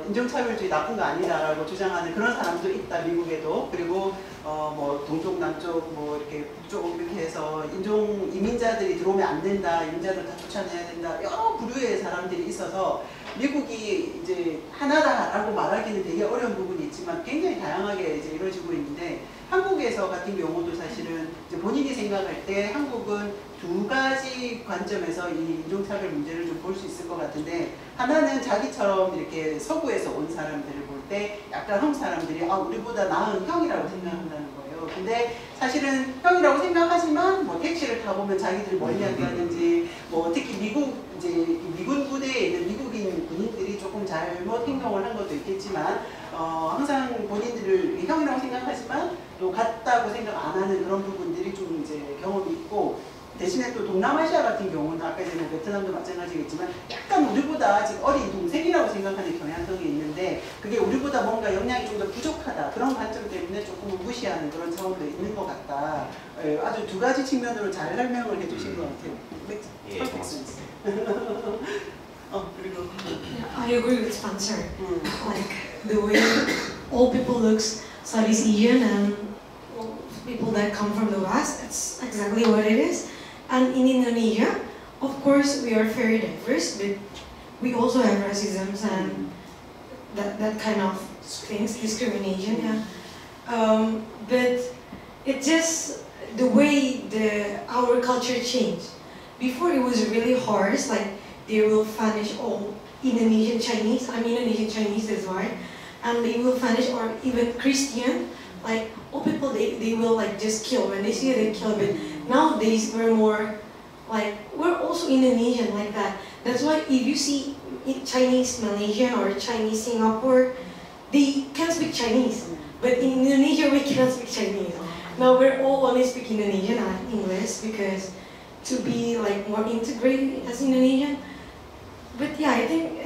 인종차별주의 나쁜 거 아니다라고 주장하는 그런 사람도 있다 미국에도. 그리고 뭐 동쪽 남쪽 뭐 이렇게 북쪽 이렇게 해서 인종 이민자들이 들어오면 안 된다, 이민자들 다 쫓아내야 된다, 여러 부류의 사람들이 있어서 미국이 이제 하나다라고 말하기는 되게 어려운 부분이 있지만 굉장히 다양하게 이제 이루어지고 있는데, 한국에서 같은 경우도 사실은 이제 본인이 생각할 때 한국은 두 가지 관점에서 이 인종차별 문제를 좀 볼 수 있을 것 같은데, 하나는 자기처럼 이렇게 서구에서 온 사람들을 볼 때 약간 한국 사람들이 우리보다 나은 형이라고 생각한다는 거예요. 근데 사실은 형이라고 생각하지만 뭐 택시를 타보면 자기들이 뭘 이야기하는지, 뭐 특히 미국 이제 미군 부대에 있는 미국인 군인들이 조금 잘못 행동을 한 것도 있겠지만 항상 본인들을 형이라고 생각하지만 또 같다고 생각 안 하는 그런 부분들이 좀 이제 경험이 있고, 대신에 또 동남아시아 같은 경우는 아까 전에 베트남도 마찬가지겠지만 약간 우리보다 지금 어린 동생이라고 생각하는 경향성이 있는데, 그게 우리보다 뭔가 역량이 좀 더 부족하다, 그런 관점 때문에 조금 무시하는 그런 차원도 있는 것 같다. 아주 두 가지 측면으로 잘 설명을 해주신 것 같아요. 그리고 I agree with Spencer. Like the way all people looks Southeast Asian and people that come from the West, it's exactly what it is. And in Indonesia, of course, we are very diverse, but we also have racism and that kind of things, discrimination. Yeah. But it's just the way our culture changed. Before it was really harsh, like they will punish all Indonesian Chinese. I'm Indonesian Chinese, that's why. And they will punish or even Christian, like all people they will like just kill. When they see it, they kill. But nowadays we're more like, we're also Indonesian like that. That's why if you see Chinese Malaysian or Chinese Singapore, they can speak Chinese. But in Indonesia we cannot speak Chinese. Now we're all only speak Indonesian and English because to be like more integrated as Indonesian. But yeah, I think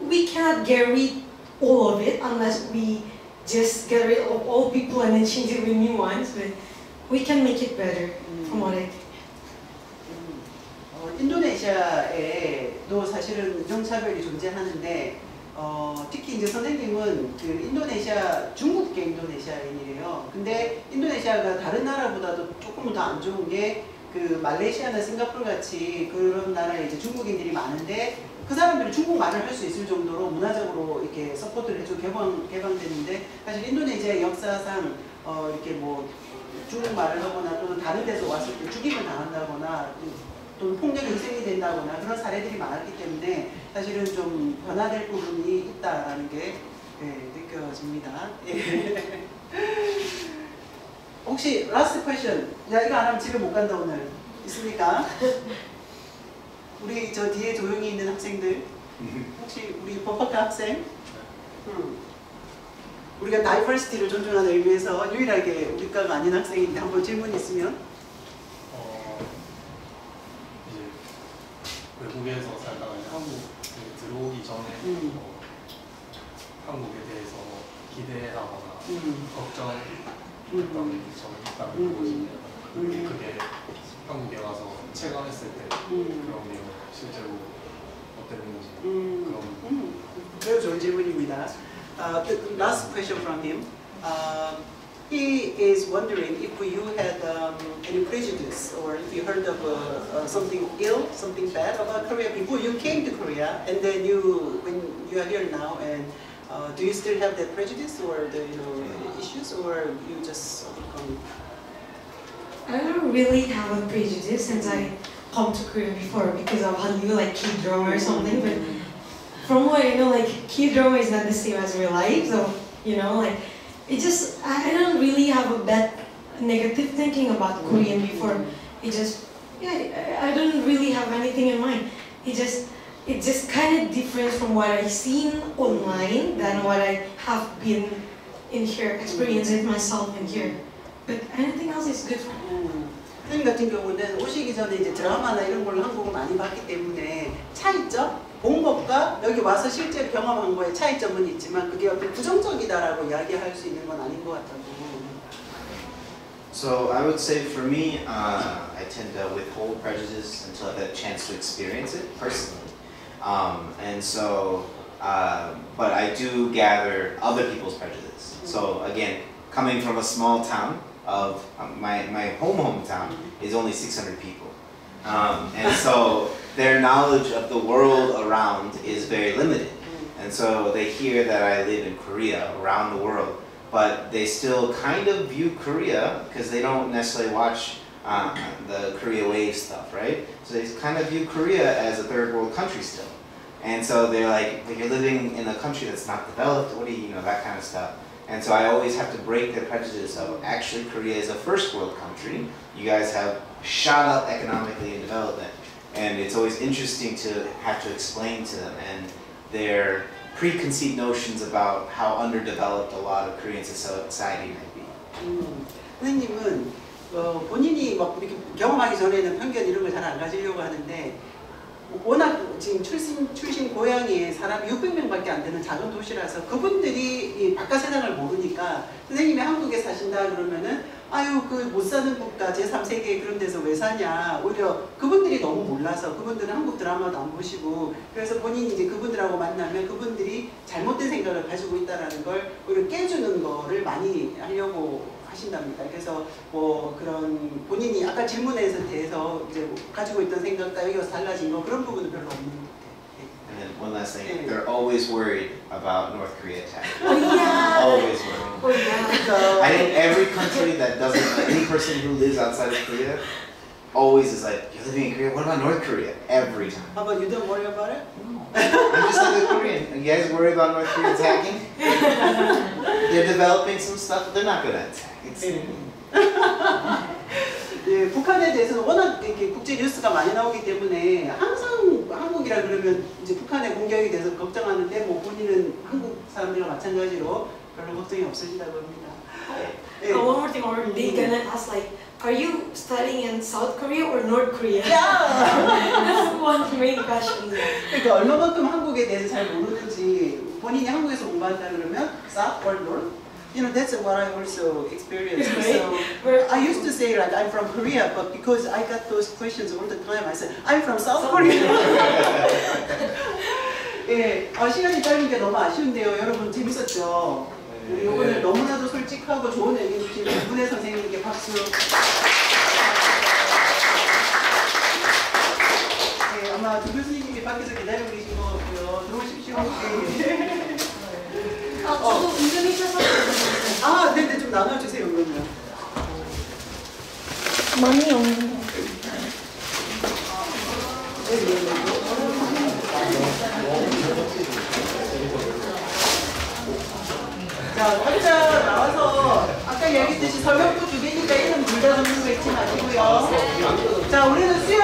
we cannot get rid all of it unless we just get rid of all people and then change it with new ones. But we can make it better from what I think. 인도네시아에도 사실은 인종차별이 존재하는데, 특히 이제 선생님은 그 인도네시아, 중국계 인도네시아인이래요. 근데 인도네시아가 다른 나라보다도 조금 더 안 좋은 게, 그 말레이시아나 싱가포르 같이 그런 나라에 이제 중국인들이 많은데, 그 사람들이 중국말을 할 수 있을 정도로 문화적으로 이렇게 서포트를 해주고 개방됐는데, 사실 인도네시아의 역사상 이렇게 뭐 중국말을 하거나 또는 다른 데서 왔을 때 죽임을 당한다거나 또는 폭력의 희생이 된다거나 그런 사례들이 많았기 때문에 사실은 좀 변화될 부분이 있다라는 게 느껴집니다. 예. 혹시 last question? 야 이거 안 하면 집에 못 간다 오늘. 있습니까? 우리 저 뒤에 조용히 있는 학생들 혹시 우리 버퍼카 학생? 우리가 다이버시티를 존중하는 의미에서 유일하게 우리과가 아닌 학생인데 한번 질문 있으면? 이제 외국에서 살다가 한국에 들어오기 전에 한국에 대해서 기대하거나 걱정했던 점이 있다는 거거든요. 그게 한국에 와서 체감했을 때 그런 게 실제로 어땠는지 그런. 매우 좋은 질문입니다. The last question from him. He is wondering if you had any prejudice or if you heard of something ill, something bad about Korea before you came to Korea, and then when you are here now, and do you still have that prejudice or the issues, or you just overcome? I don't really have a prejudice since I come to Korea before because of Hallyu, like K-drama or something. But from what I know, like K-drama is not the same as real life, so like it just I don't really have a bad negative thinking about Korean before. It just I don't really have anything in mind. It just kind of different from what I've seen online than what I have been in here, experiencing myself in here. But anything else is good for me. 선생님 같은 경우는 오시기 전에 이제 드라마나 이런 걸로 한국을 많이 봤기 때문에 차이점, 본 것과 여기 와서 실제로 경험한 거에 차이점은 있지만 그게 어떤 부정적이다라고 이야기할 수 있는 건 아닌 것 같다고. So I would say for me, I tend to withhold prejudice until I've had a chance to experience it personally. And so, but I do gather other people's prejudice. So again, coming from a small town of my hometown is only 600 people. And so their knowledge of the world around is very limited. And so they hear that I live in Korea, around the world, but they still kind of view Korea, because they don't necessarily watch the Korea Wave stuff, right? So they kind of view Korea as a third world country still. And so they're like, but you're living in a country that's not developed, what do you know, that kind of stuff. And so I always have to break the prejudice of actually Korea is a first world country. You guys have shot up economically in development. And it's always interesting to have to explain to them and their preconceived notions about how underdeveloped a lot of Korean society might be. 선생님은 본인이 막 이렇게 경험하기 전에는 편견 이런 걸 잘 안 가지려고 하는데 워낙 지금 출신 고향에 사람이 600명밖에 안 되는 작은 도시라서 그분들이 이 바깥 세상을 모르니까 선생님이 한국에 사신다 그러면은 아유 그 못 사는 국가 제3세계 그런 데서 왜 사냐 오히려 그분들이 너무 몰라서 그분들은 한국 드라마도 안 보시고 그래서 본인이 이제 그분들하고 만나면 그분들이 잘못된 생각을 가지고 있다라는 걸 오히려 깨주는 거를 많이 하려고 하신답니다. 그래서 뭐 그런 본인이 아까 질문에서 대해서 이제 가지고 있던 생각과 여기 와서 달라진 거 그런 부분은 별로 없는 것 같아요. And then one last thing, they're always worried about North Korea attack. Oh yeah. Always worried. Oh yeah. So, I think every country that doesn't, any person who lives outside of Korea, always is like, you're living in Korea, what about North Korea? Every time. how about you don't worry about it? I'm just like a Korean. You guys worry about North Korea attacking? They're developing some stuff, but they're not gonna attack. 예, 북한에 대해서는 워낙 이렇게 국제 뉴스가 많이 나오기 때문에 항상 한국이라 그러면 이제 북한의 공격에 대해서 걱정하는데 뭐 본인은 한국 사람들과 마찬가지로 별로 걱정이 없으시다고 합니다. 예. One more thing, or they gonna ask like, are you studying in South Korea or North Korea? That's one main question. 그러니까 얼마만큼 한국에 대해서 잘 모르는지 본인이 한국에서 공부한다 그러면 South or North? You know, that's what I also experienced. So I used to say like I'm from Korea, but because I got those questions all the time, I said I'm from South Korea. 예, 시간이 짧은 게 너무 아쉬운데요. 여러분 재밌었죠? 우리 오늘 너무나도 솔직하고 좋은 얘기 주신 문혜 선생님께 박수. 예, 아마 두 교수님이 밖에서 기다리고 계신 것 같고요. 들어오십시오. 예. 저도 인도네시아에서 아, 네네, 좀 나눠주세요, 그러면. 많이 없는 거. 자, 각자 나와서 아까 얘기했듯이 설명부 두 개니까 이름 둘 다 적는 거 잊지 마시고요. 자, 우리는 수요